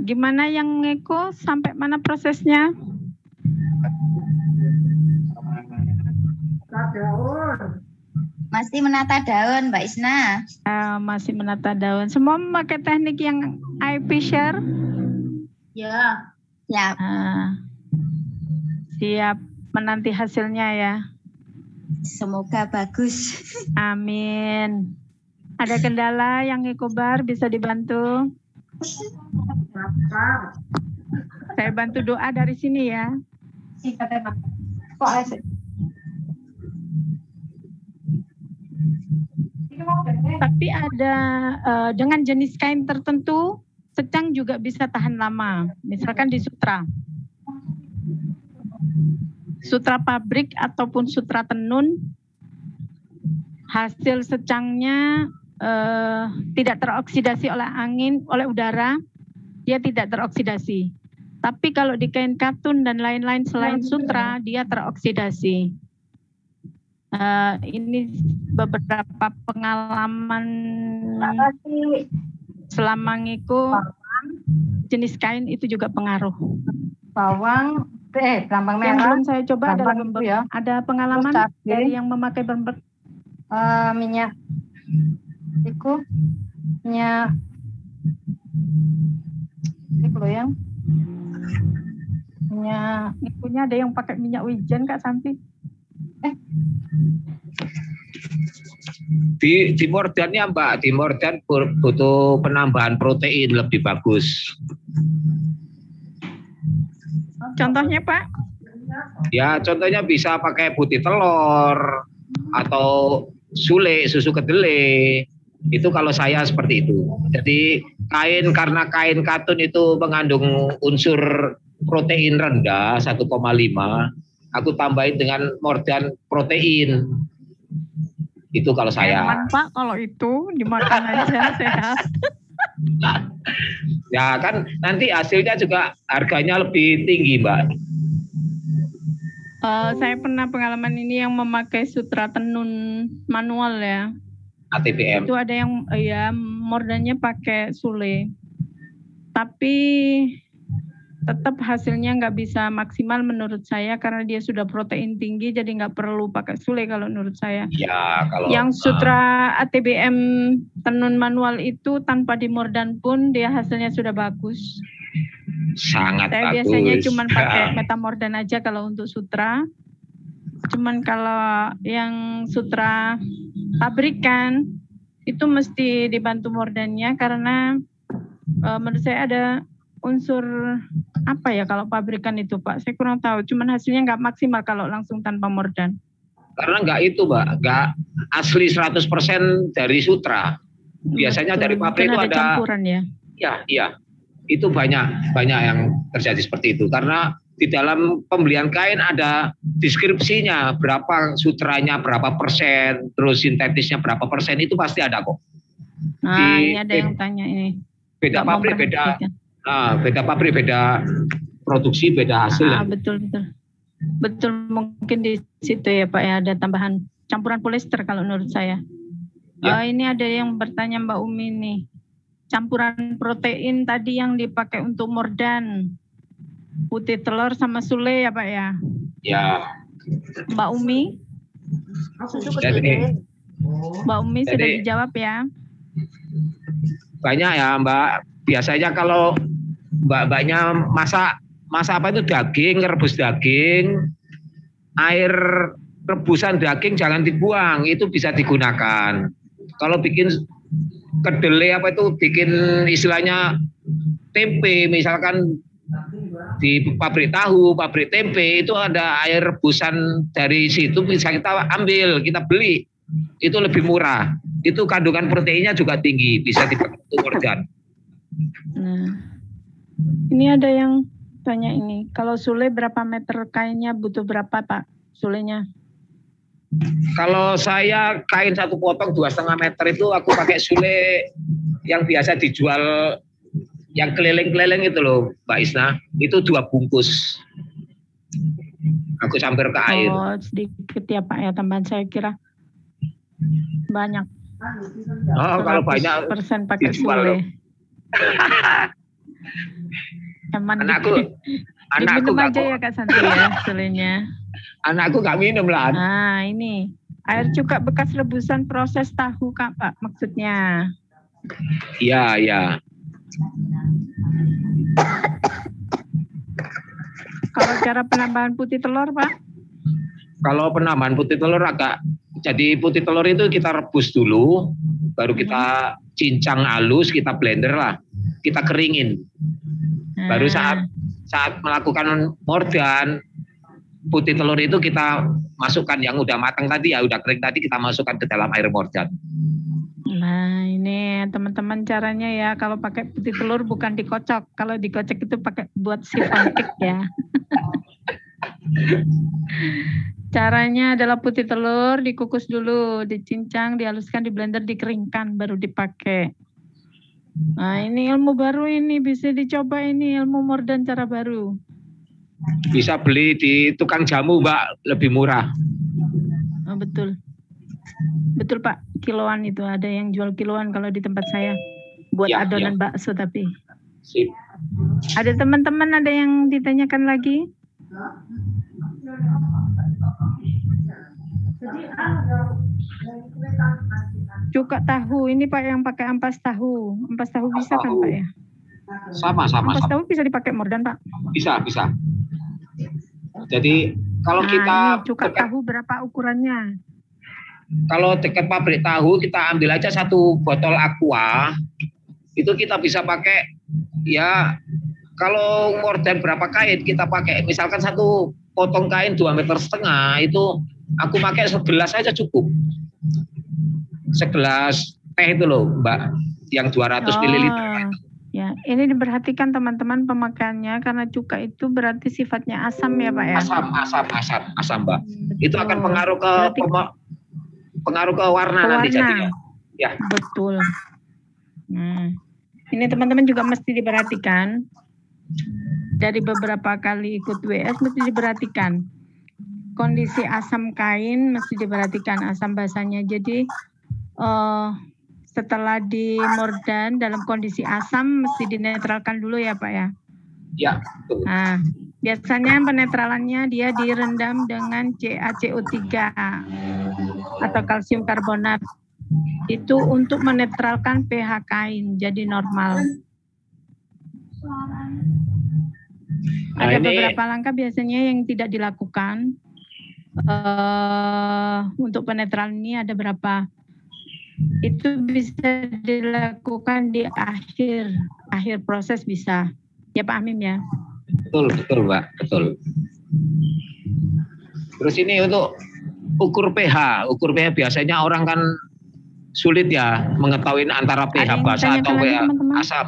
Gimana yang ngeko? Sampai mana prosesnya? Masih menata daun, Mbak Isna. Masih menata daun. Semua memakai teknik yang eye fisher? Ya. Siap. Siap menanti hasilnya ya. Semoga bagus. Amin. Ada kendala yang Ekobar bisa dibantu? Saya bantu doa dari sini ya. Tapi ada dengan jenis kain tertentu, secang juga bisa tahan lama. Misalkan di sutra. Sutra pabrik ataupun sutra tenun, hasil secangnya tidak teroksidasi oleh angin, oleh udara, dia tidak teroksidasi. Tapi kalau di kain katun dan lain-lain selain sutra, dia teroksidasi. Ini beberapa pengalaman selama ngikut jenis kain itu juga pengaruh. Bawang, berambang merah. Yang belum saya coba adalah itu ya. ada pengalaman dari yang memakai minyak. Iku minyak. Ini loh yang minyak. Punya ada yang pakai minyak wijen Kak Santi. Di mordannya Mbak, di mordan butuh penambahan protein lebih bagus. Contohnya Pak? Ya contohnya bisa pakai putih telur atau sule, susu kedelai. Itu kalau saya seperti itu. Jadi karena kain katun itu mengandung unsur protein rendah 1,5, aku tambahin dengan mordan protein. Itu kalau saya. Eman Pak, kalau itu dimakan aja sehat. Ya kan nanti hasilnya juga harganya lebih tinggi Mbak. Saya pernah pengalaman ini yang memakai sutra tenun manual ya. ATBM. Itu ada yang ya mordannya pakai sule. Tapi tetap hasilnya nggak bisa maksimal menurut saya karena dia sudah protein tinggi, jadi nggak perlu pakai sule kalau menurut saya. Ya, kalau yang sutra ATBM tenun manual itu tanpa dimordan pun dia hasilnya sudah bagus. Sangat saya bagus. Biasanya cuma pakai metamordan aja kalau untuk sutra. Cuman kalau yang sutra pabrikan itu mesti dibantu mordannya karena menurut saya ada unsur apa ya kalau pabrikan itu Pak, saya kurang tahu. Cuman hasilnya nggak maksimal kalau langsung tanpa mordan. Karena nggak itu Mbak, nggak asli 100% dari sutra. Biasanya dari pabrik itu ada campuran ya. Iya. Itu banyak yang terjadi seperti itu. Karena di dalam pembelian kain ada deskripsinya berapa sutranya, berapa persen, terus sintetisnya berapa persen, itu pasti ada kok. Nah, ini ada yang tanya ini. Beda pabrik beda. Nah, beda pabrik, beda produksi, beda hasil. Betul mungkin di situ ya Pak ya, ada tambahan campuran polyester kalau menurut saya. Ya. Ini ada yang bertanya Mbak Umi nih, campuran protein tadi yang dipakai untuk mordan, putih telur sama sule ya Pak ya? Ya. Mbak Umi? Mbak Umi sudah dijawab ya? Banyak ya Mbak. Biasanya kalau mbak-mbaknya masak apa itu daging, rebus daging, air rebusan daging jangan dibuang, itu bisa digunakan. Kalau bikin kedelai apa itu, bikin istilahnya tempe, misalkan di pabrik tahu, pabrik tempe itu ada air rebusan dari situ, bisa kita ambil, kita beli, itu lebih murah. Itu kandungan proteinnya juga tinggi, bisa dipakai untuk organ. Nah, ini ada yang tanya ini, kalau sule berapa meter kainnya, butuh berapa Pak sulenya? Kalau saya kain satu potong 2,5 meter itu aku pakai sule yang biasa dijual, yang keliling-keliling itu loh Mbak Isna, itu 2 bungkus. Aku campur ke air. Oh sedikit ya Pak ya, tambahan saya kira banyak. Oh kalau banyak persen pakai sule. Anakku nggak aja ya Kak Santi ya sulenya. Anakku nggak minum lah. Nah ini air cuka bekas rebusan proses tahu Kak Pak maksudnya. Iya. Kalau cara penambahan putih telur Pak? Kalau penambahan putih telur jadi putih telur itu kita rebus dulu, baru kita cincang halus, kita blender lah, kita keringin. Baru saat melakukan mordan, putih telur itu kita masukkan yang udah matang tadi ya, udah kering tadi, kita masukkan ke dalam air mordan. Nah ini teman-teman caranya ya, kalau pakai putih telur bukan dikocok, kalau dikocok itu pakai buat sifon cake ya. Caranya adalah putih telur dikukus dulu, dicincang, dihaluskan, di blender, dikeringkan, baru dipakai. Nah, ini ilmu baru ini, bisa dicoba ini, ilmu Mordan cara baru. Bisa beli di tukang jamu, Mbak, lebih murah. Oh, betul. Betul, Pak. Kiloan itu, ada yang jual kiloan kalau di tempat saya. Buat Ya, adonan ya. bakso tapi. Sip. Ada teman-teman ada yang ditanyakan lagi? Cuka tahu, ini Pak yang pakai ampas tahu. Ampas tahu bisa kan Pak ya? Sama. Ampas tahu bisa dipakai Mordan Pak? Bisa. Jadi kalau Nah, kita ini cuka tahu berapa ukurannya? Kalau dekat pabrik tahu kita ambil aja 1 botol aqua, itu kita bisa pakai ya. Kalau Mordan berapa kain kita pakai, misalkan 1 potong kain 2,5 meter, itu aku pakai segelas aja cukup. Segelas teh itu loh Mbak, yang 200 ml. Ya, ini diperhatikan teman-teman pemakaiannya karena cuka itu berarti sifatnya asam ya Pak ya? Asam Mbak. Betul. Itu akan pengaruh ke warna nanti jadinya. Ya. Betul. Nah, ini teman-teman juga mesti diperhatikan. Dari beberapa kali ikut WS mesti diperhatikan. Kondisi asam kain mesti diperhatikan, asam basahnya. Jadi setelah di Mordan dalam kondisi asam mesti dinetralkan dulu ya Pak ya? Ya, betul. Nah, biasanya penetralannya dia direndam dengan CaCO3 atau kalsium karbonat. Itu untuk menetralkan pH kain jadi normal. Ada beberapa langkah biasanya yang tidak dilakukan. Untuk penetralan ini ada berapa? Itu bisa dilakukan di akhir proses bisa. Ya Pak Amim ya? Betul Mbak, betul. Terus ini untuk ukur pH biasanya orang kan sulit ya mengetahui antara pH basah atau pH asam.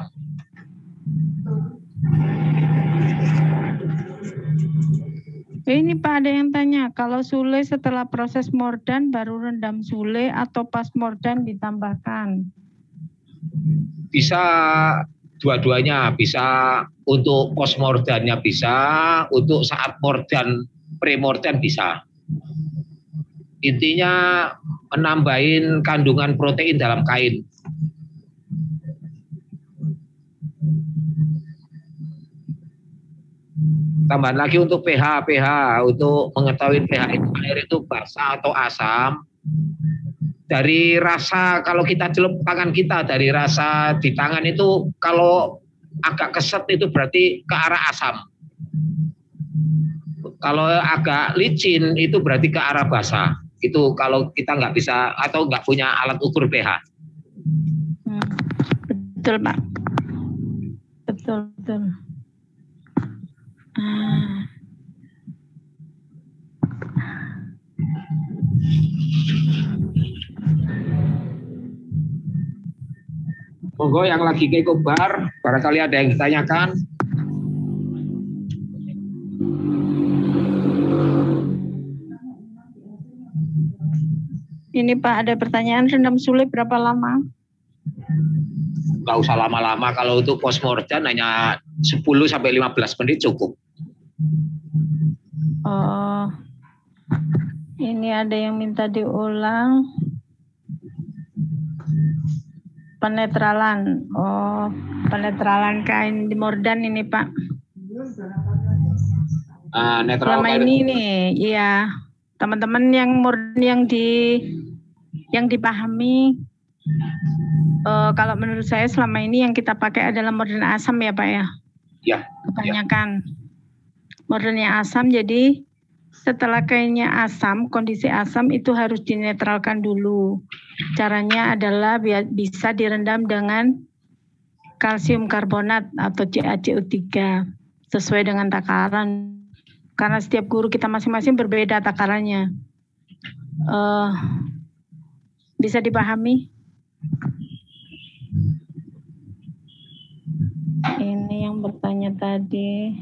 Ini Pak ada yang tanya, kalau sule setelah proses Mordan baru rendam sule atau pas Mordan ditambahkan? Bisa dua-duanya, bisa untuk post Mordannya bisa, untuk saat Mordan pre-Mordan bisa. Intinya menambahin kandungan protein dalam kain. Tambahan lagi untuk pH untuk mengetahui pH air itu basah atau asam. Dari rasa kalau kita celup tangan kita, dari rasa di tangan itu kalau agak keset itu berarti ke arah asam. Kalau agak licin itu berarti ke arah basah. Itu kalau kita nggak bisa atau nggak punya alat ukur pH. Betul Pak. Betul. Monggo yang lagi ke Kobar, barangkali ada yang ditanyakan. Ini Pak ada pertanyaan, rendam sule berapa lama? Nggak usah lama-lama, kalau untuk post Mordan hanya 10 sampai 15 menit cukup. Oh, ini ada yang minta diulang. Penetralan. Oh, penetralan kain di Mordan ini Pak. Netral selama ini nih, iya. Teman-teman yang Mordan yang dipahami. Kalau menurut saya selama ini yang kita pakai adalah Mordan asam ya Pak ya? Ya. Kebanyakan. Mordan yang asam, jadi setelah kainnya asam, kondisi asam itu harus dinetralkan dulu. Caranya adalah bisa direndam dengan kalsium karbonat atau CaCO3 sesuai dengan takaran. Karena setiap guru kita masing-masing berbeda takarannya. Bisa dipahami? Ini yang bertanya tadi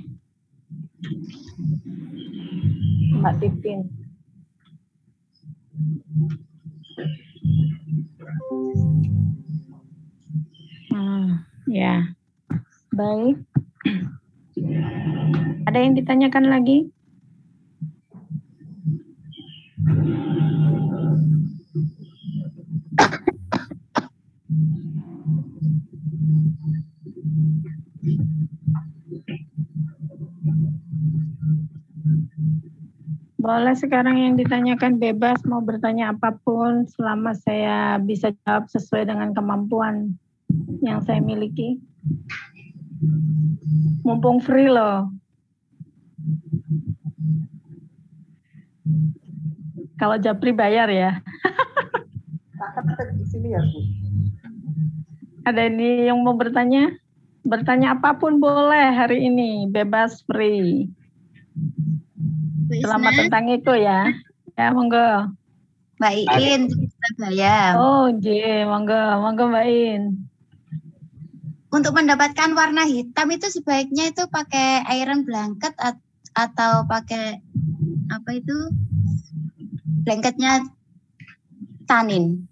Mbak Titin. Ya, baik. Ada yang ditanyakan lagi? Boleh sekarang yang ditanyakan bebas, mau bertanya apapun selama saya bisa jawab sesuai dengan kemampuan yang saya miliki. Mumpung free loh. Kalau Japri bayar ya. Di sini ya, Bu. Ada ini yang mau bertanya? Bertanya apapun boleh hari ini, bebas free. Selamat tentang itu ya. Ya, monggo. Mbak Iin di Surabaya. Oh, monggo Mbak Iin. Untuk mendapatkan warna hitam itu sebaiknya itu pakai iron blanket atau pakai apa itu? Blanketnya tanin.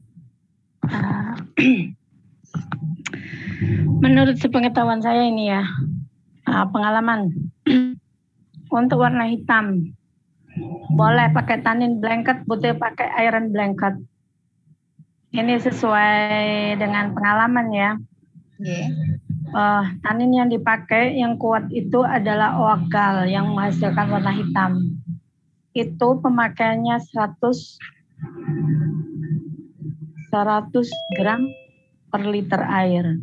Menurut sepengetahuan saya ini ya, pengalaman untuk warna hitam boleh pakai tanin blanket, butuh pakai iron blanket. Ini sesuai dengan pengalaman ya. Tanin yang dipakai yang kuat itu adalah oakgal yang menghasilkan warna hitam. Itu pemakaiannya 100 gram per liter air.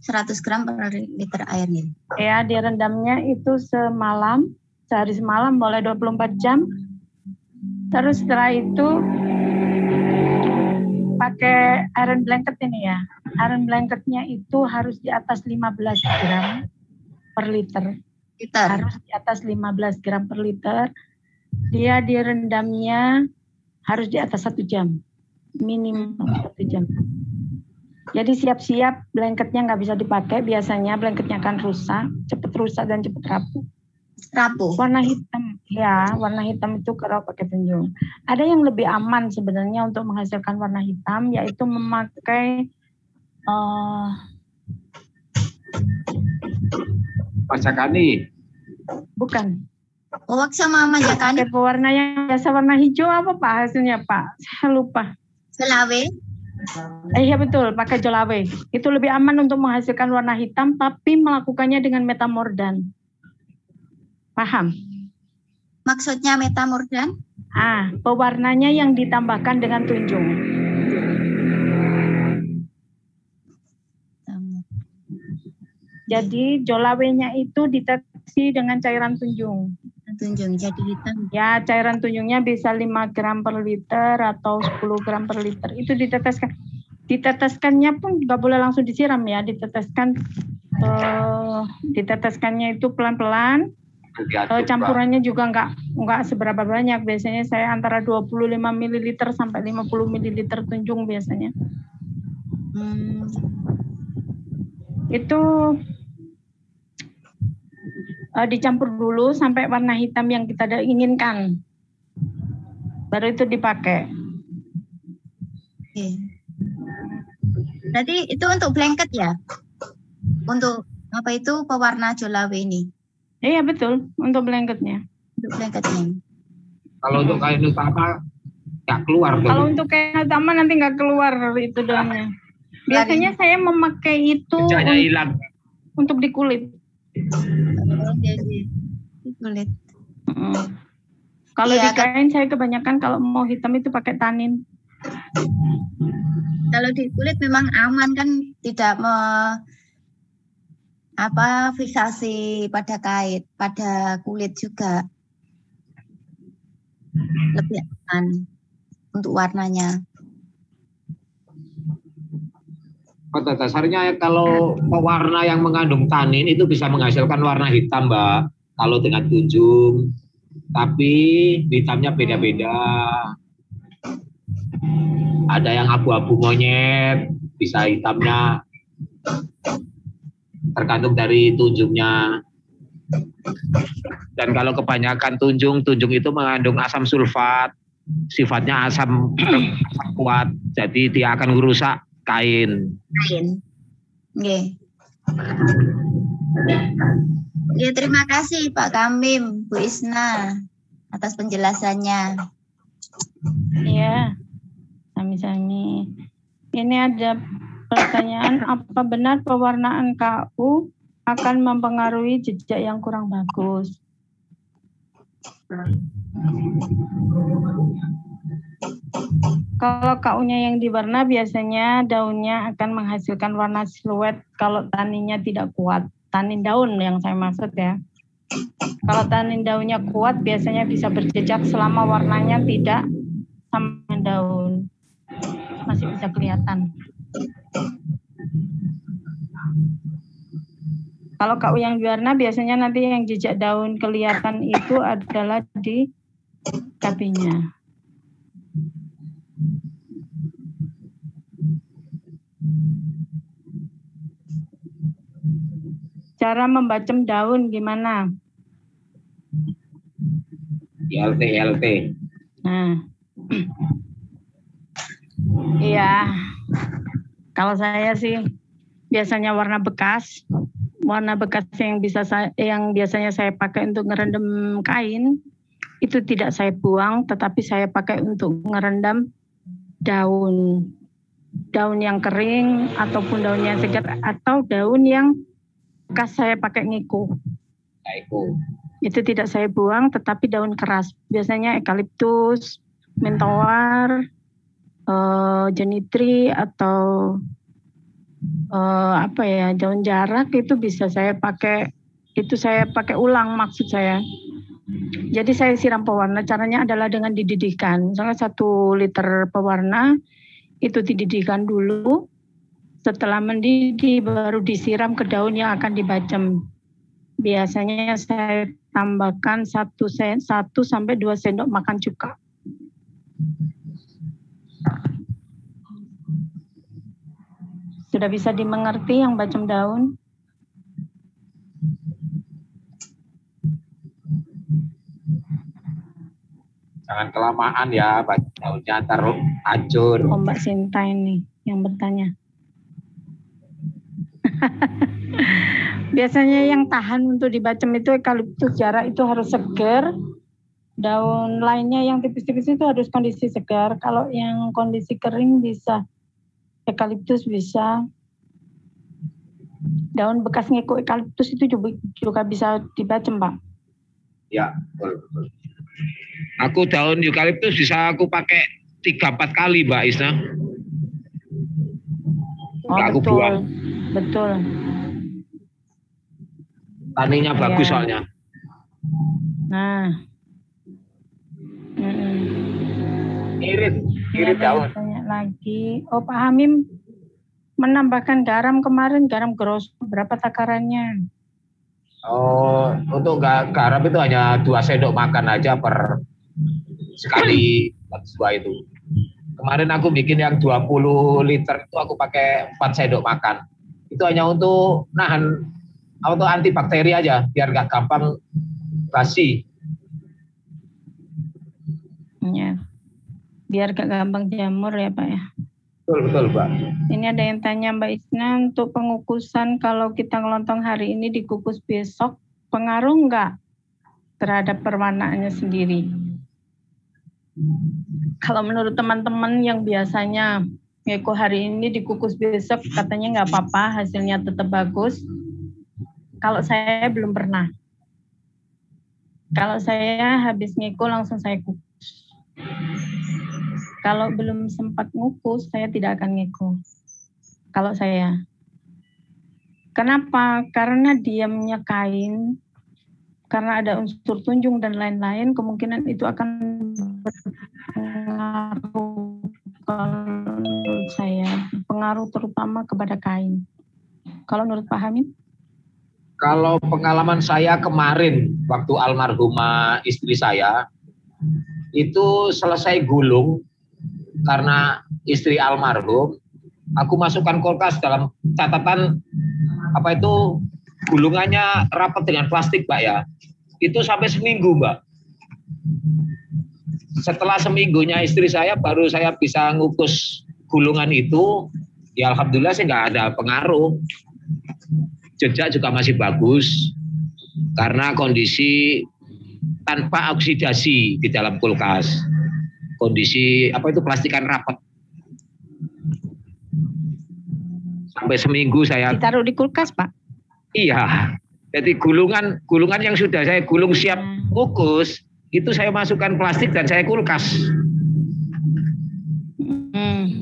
100 gram per liter air ya. Ya, direndamnya itu semalam, sehari semalam boleh 24 jam. Terus setelah itu pakai iron blanket ini ya. Iron blanketnya itu harus di atas 15 gram per liter. Harus di atas 15 gram per liter. Dia direndamnya harus di atas 1 jam. Minimal 1 jam. Jadi siap-siap blanketnya nggak bisa dipakai. Biasanya blanketnya akan rusak, cepat rusak dan cepat rapuh. Warna hitam, ya warna hitam itu kalau pakai tunjung. Ada yang lebih aman sebenarnya untuk menghasilkan warna hitam, yaitu memakai Majakani. Bukan. Owak sama majakani. Pewarna yang biasa warna hijau apa Pak hasilnya Pak? Saya lupa. Jolawe. Iya betul, pakai jolawe. Itu lebih aman untuk menghasilkan warna hitam, tapi melakukannya dengan metamordan. Paham? Maksudnya metamordan? Pewarnanya yang ditambahkan dengan tunjung. Jadi jolawenya itu diteteski dengan cairan tunjung. Tunjung jadi hitam. Ya, cairan tunjungnya bisa 5 gram per liter atau 10 gram per liter. Itu diteteskan. Diteteskannya pun nggak boleh langsung disiram ya. Diteteskannya itu pelan-pelan. Campurannya juga nggak seberapa banyak. Biasanya saya antara 25 ml sampai 50 ml tunjung biasanya. Itu dicampur dulu sampai warna hitam yang kita inginkan. Baru itu dipakai. Oke. Berarti itu untuk blanket ya? Untuk apa itu pewarna jolawe ini? Iya betul, untuk blanketnya. Untuk blanketnya. Kalau untuk kain utama nggak keluar. Kalau untuk kain utama nanti nggak keluar itu daunnya. Biasanya saya memakai itu untuk di kulit. Di kulit. Kalau di kain saya kebanyakan kalau mau hitam itu pakai tanin. Kalau di kulit memang aman kan, tidak fiksasi pada pada kulit juga. Lebih aman untuk warnanya. Pada dasarnya kalau pewarna yang mengandung tanin itu bisa menghasilkan warna hitam, Mbak. Kalau dengan tunjung, tapi hitamnya beda-beda. Ada yang abu-abu monyet, bisa hitamnya tergantung dari tunjungnya. Dan kalau kebanyakan tunjung itu mengandung asam sulfat, sifatnya asam kuat, jadi dia akan merusak kain. Nggih. Ya, terima kasih Pak Kamim, Bu Isna atas penjelasannya. Iya, sami-sami. Ini ada pertanyaan, apa benar pewarnaan KU akan mempengaruhi jejak yang kurang bagus? Kalau KU-nya yang diwarna, biasanya daunnya akan menghasilkan warna siluet kalau taninnya tidak kuat. Tanin daun yang saya maksud ya. Kalau tanin daunnya kuat, biasanya bisa berjejak selama warnanya tidak sama daun. Masih bisa kelihatan. Kalau KU yang diwarna, biasanya nanti yang jejak daun kelihatan itu adalah di kabinnya. Cara membacem daun gimana? LT. Nah, iya. Kalau saya sih biasanya warna bekas yang biasanya saya pakai untuk ngerendam kain itu tidak saya buang, tetapi saya pakai untuk ngerendam daun yang kering ataupun daun yang segar atau daun yang bekas saya pakai ngiku. Itu tidak saya buang, tetapi daun keras. Biasanya eukaliptus, mentawar, jenitri atau daun jarak itu bisa saya pakai. Itu saya pakai ulang maksud saya. Jadi saya siram pewarna. Caranya adalah dengan dididihkan. Misalnya 1 liter pewarna itu dididihkan dulu. Setelah mendidih baru disiram ke daun yang akan dibacem. Biasanya saya tambahkan 1 sampai 2 sendok makan cuka. Sudah bisa dimengerti yang bacem daun? Jangan kelamaan ya, daunnya taruh hancur. Oh, Mbak Sinta ini yang bertanya. Biasanya yang tahan untuk dibacem itu eukaliptus jarak itu harus segar. Daun lainnya yang tipis-tipis itu harus kondisi segar. Kalau yang kondisi kering bisa eukaliptus bisa. Daun bekas ngiku eukaliptus itu juga bisa dibacem, Pak. Ya, betul. Aku daun eukaliptus bisa aku pakai 3-4 kali, Mbak Isna. Oh, aku buang. Betul. Taninya bagus soalnya. Nah. Irit daun. Tanya lagi. Oh, Pak Hamim menambahkan garam kemarin, garam geros berapa takarannya? Oh, untuk garam itu hanya 2 sendok makan aja per sekali buah itu. Kemarin aku bikin yang 20 liter itu aku pakai 4 sendok makan. Itu hanya untuk nahan atau antibakteri aja biar nggak gampang basi. Ya. Biar gak gampang jamur ya Pak ya. Betul Mbak. Ini ada yang tanya Mbak Isna, untuk pengukusan kalau kita ngelontong hari ini dikukus besok, pengaruh nggak terhadap perwarnaannya sendiri? Kalau menurut teman-teman yang biasanya ngeko hari ini dikukus besok katanya nggak apa-apa, hasilnya tetap bagus. Kalau saya belum pernah. Kalau saya habis ngeko langsung saya kukus. Kalau belum sempat ngukus, saya tidak akan ngeko. Kalau saya. Kenapa? Karena diamnya kain, karena ada unsur tunjung dan lain-lain, kemungkinan itu akan berpengaruh menurut saya. Pengaruh terutama kepada kain. Kalau menurut Pak Hamim? Kalau pengalaman saya kemarin, waktu almarhumah istri saya, itu selesai gulung, karena istri almarhum, aku masukkan kulkas dalam catatan apa itu gulungannya rapat dengan plastik Mbak ya. Itu sampai seminggu Mbak. setelah seminggunya istri saya baru saya bisa ngukus gulungan itu. Ya alhamdulillah sih nggak ada pengaruh. Jejak juga masih bagus karena kondisi tanpa oksidasi di dalam kulkas. Kondisi apa itu plastikan rapat. Sampai seminggu saya ditaruh di kulkas, Pak. Iya. Jadi gulungan yang sudah saya gulung siap kukus itu saya masukkan plastik dan saya kulkas.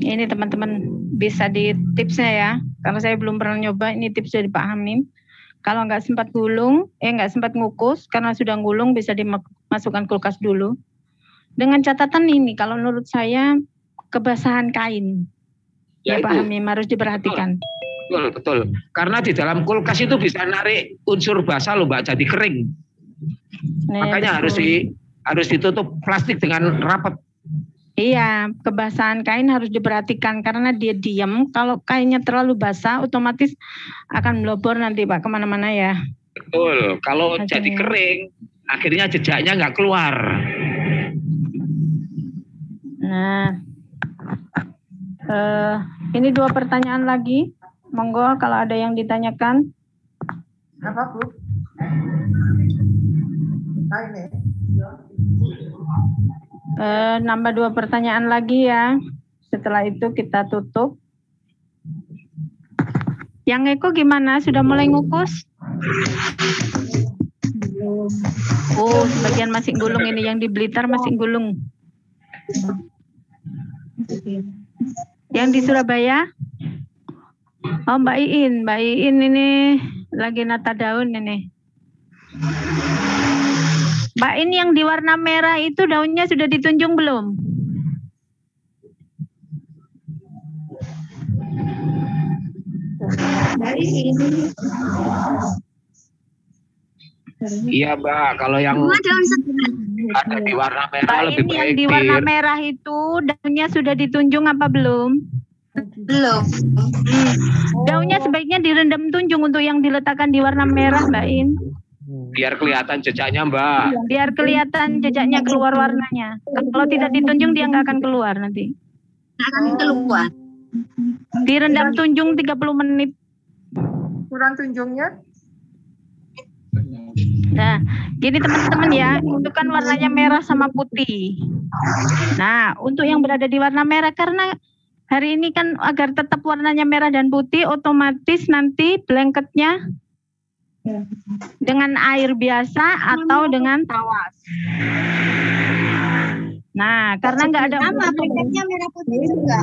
Ini teman-teman bisa di tipsnya ya, karena saya belum pernah nyoba. Ini tips dari Pak Hamim. Kalau nggak sempat nggak sempat ngukus, karena sudah gulung bisa dimasukkan kulkas dulu. Dengan catatan ini, kalau menurut saya kebasahan kain, ya Pak Hamim harus diperhatikan. Betul. Karena di dalam kulkas itu bisa narik unsur basah loh Mbak, jadi kering. Makanya harus ditutup plastik dengan rapat. Iya, kebasahan kain harus diperhatikan karena dia diam. Kalau kainnya terlalu basah, otomatis akan melobor nanti Pak kemana-mana ya. Betul. Kalau jadi kering, akhirnya jejaknya nggak keluar. Nah, ini 2 pertanyaan lagi. Monggo kalau ada yang ditanyakan. Apa Bu? Nambah 2 pertanyaan lagi ya. Setelah itu kita tutup. Yang Eko gimana? Sudah mulai ngukus? Oh, sebagian masih gulung ini. Yang di Blitar masih gulung. Yang di Surabaya? Oh, Mbak Iin ini lagi nata daun ini. Mbak Iin yang di warna merah itu daunnya sudah ditunjung belum? Iya Mbak, kalau yang ada di warna merah Mbak lebih Iin baik. yang di warna merah itu daunnya sudah ditunjung apa belum? Belum. Daunnya sebaiknya direndam tunjung untuk yang diletakkan di warna merah, Mbak In. Biar kelihatan jejaknya Mbak. Biar kelihatan jejaknya keluar warnanya. Kalau tidak ditunjung dia nggak akan keluar nanti. Nggak akan keluar. Direndam tunjung 30 menit. Kurang tunjungnya? Nah, gini teman-teman ya, itu kan warnanya merah sama putih. Nah, untuk yang berada di warna merah, karena hari ini kan agar tetap warnanya merah dan putih, otomatis nanti blanketnya dengan air biasa atau dengan tawas. Nah, karena nggak ada blanketnya merah putih juga.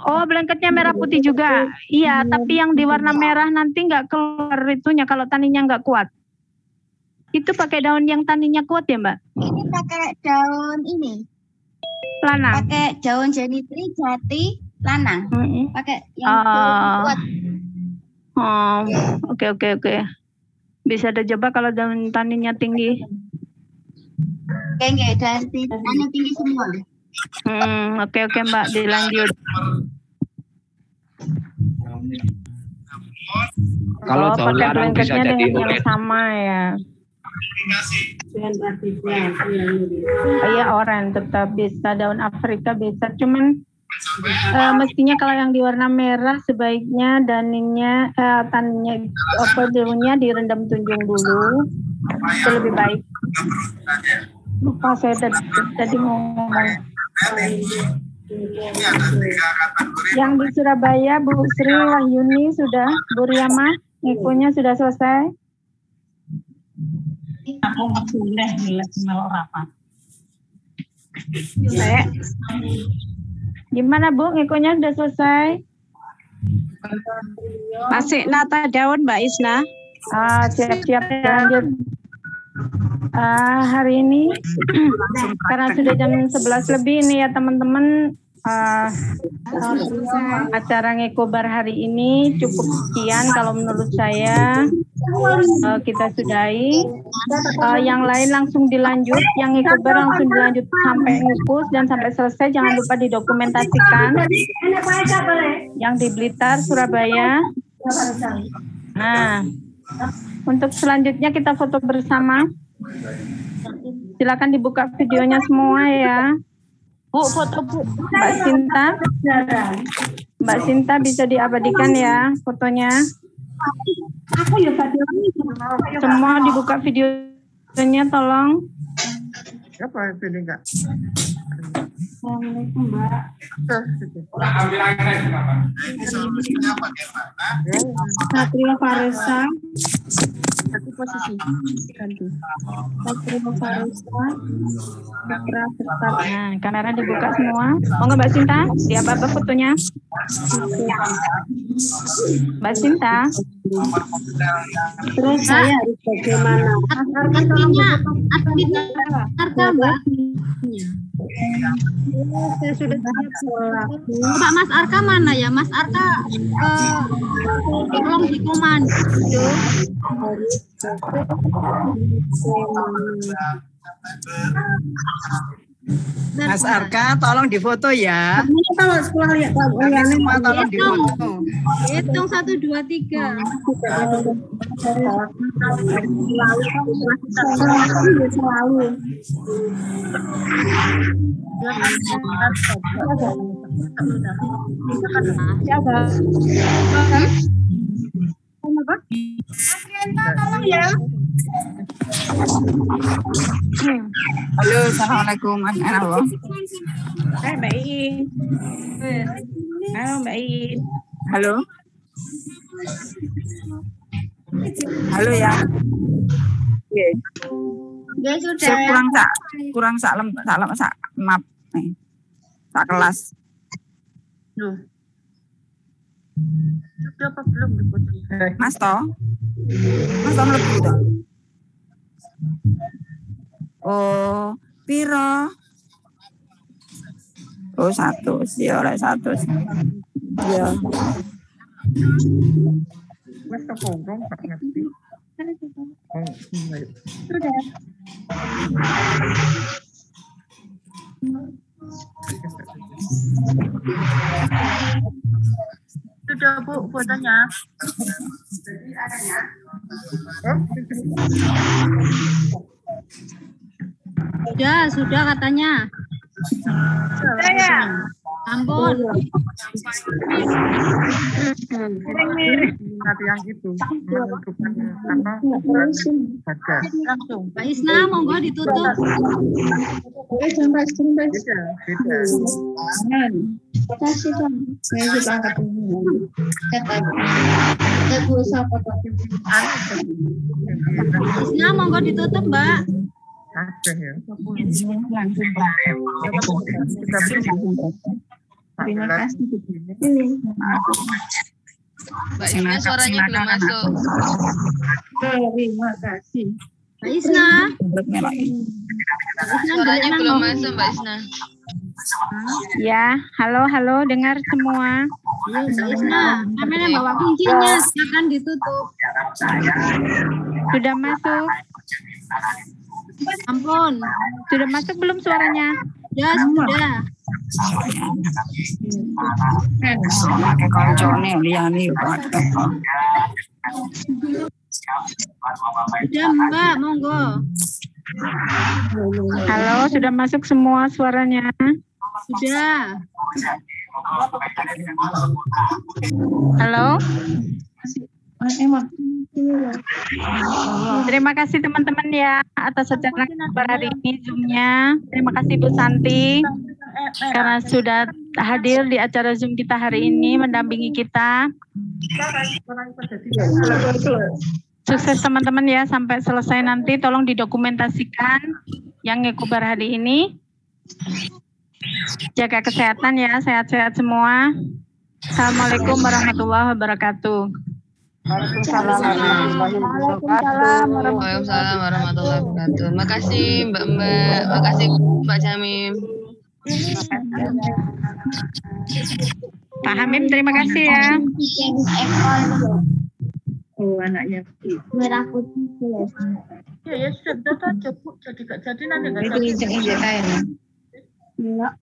Oh, blanketnya merah putih juga. Iya, tapi yang di warna merah nanti nggak keluar itunya kalau taninya nggak kuat. Itu pakai daun yang taninya kuat ya, Mbak? Ini pakai daun ini. Lanang. Pakai daun jenitri jati lanang. Pakai yang kuat. Oh, oke. Bisa dicoba kalau daun taninya tinggi. Oke, dan tani tinggi semua. Oke Mbak, dilanjut. Kalau daun larang bisa jadi yang sama ya. Iya, oren tetap bisa, daun Afrika bisa, cuman mestinya kalau yang di warna merah sebaiknya taninya daunnya direndam tunjung dulu, itu lebih baik. Lupa saya tadi mau ngomong. Yang di Surabaya Bu Sri Wahyuni sudah, Bu Riyama ikunya sudah selesai. Aku sudah rapat. Gimana Bu, ngikunya sudah selesai? Masih nata daun Mbak Isna. Siap-siap lanjut. Hari ini karena sudah jam 11 lebih ini ya teman-teman, acara Ngekobar hari ini cukup sekian kalau menurut saya. Kita sudahi, yang lain langsung dilanjut, yang Ngekobar langsung dilanjut sampai ngukus dan sampai selesai, jangan lupa didokumentasikan. Yang di Blitar, Surabaya. Nah, untuk selanjutnya kita foto bersama. Silakan dibuka videonya semua ya. Bu, foto Bu. Mbak Sinta. Mbak Sinta bisa diabadikan ya fotonya. Semua dibuka videonya tolong. Apa itu enggak? Assalamualaikum Mbak. Satria Faresa. Satu posisi ganti. Satria Faresa. Nah, kamera dibuka semua. Monggo Mbak Sinta, diapa fotonya? Mbak Sinta. Terus saya harus bagaimana? Adminnya Arka Mbak. Saya sudah siap. Pak Mas Arka mana ya? Mas Arka tolong dikomando. Mas Arka tolong difoto ya. Kalau sekolah lihat semua tolong difoto. Hitung 1, 2, 3. Selalu. Tolong ya. Halo, assalamualaikum. Halo. Mbak Iin. Halo Mbak Iin. Halo. Halo ya. Ya sudah. Saya kurang sak map sak kelas. Loh. Sudah apa belum dipoto? Mas Toh lebih toh. Oh, piro? Oh, 100. Ya oleh 100. Ya. Mas kepungkung Pak ngerti. Sudah. Sudah Bu fotonya. Sudah katanya. Saya. Ampun. Nanti yang itu menentukan apa? Baca. Langsung. Mbak Isna monggo ditutup. Beda. Kasih dong. Saya juga angkat ini. Isna monggo ditutup Mbak. Ada ya. Terima kasih. Mbak Isna suaranya belum masuk. Terima kasih. Mbak Isna. Suaranya belum masuk Mbak Isna. Ya, halo, dengar semua. Iya, Mbak Isna. Namanya bawa kuncinya, silakan ditutup. Sudah masuk? Ampun. Sudah masuk belum suaranya? Ya, sudah. Pakai koncone liyane Sudah Mbak, monggo. Halo, sudah masuk semua suaranya? Sudah. Halo? Terima kasih teman-teman ya atas acara kabar hari ini Zoom-nya. Terima kasih Bu Santi karena sudah hadir di acara Zoom kita hari ini mendampingi kita. Sukses teman-teman ya sampai selesai nanti. Tolong didokumentasikan yang ngekubar hari ini. Jaga kesehatan ya, sehat-sehat semua. Assalamualaikum warahmatullahi wabarakatuh. Waalaikumsalam warahmatullahi wabarakatuh. Makasih Mbak-mbak, makasih Pak Jamim. Pak Hamim, terima kasih ya. Oh, anaknya Merah putih. Ya sudah aja Bu. Jadi nanti nggak itu injek-injek kain.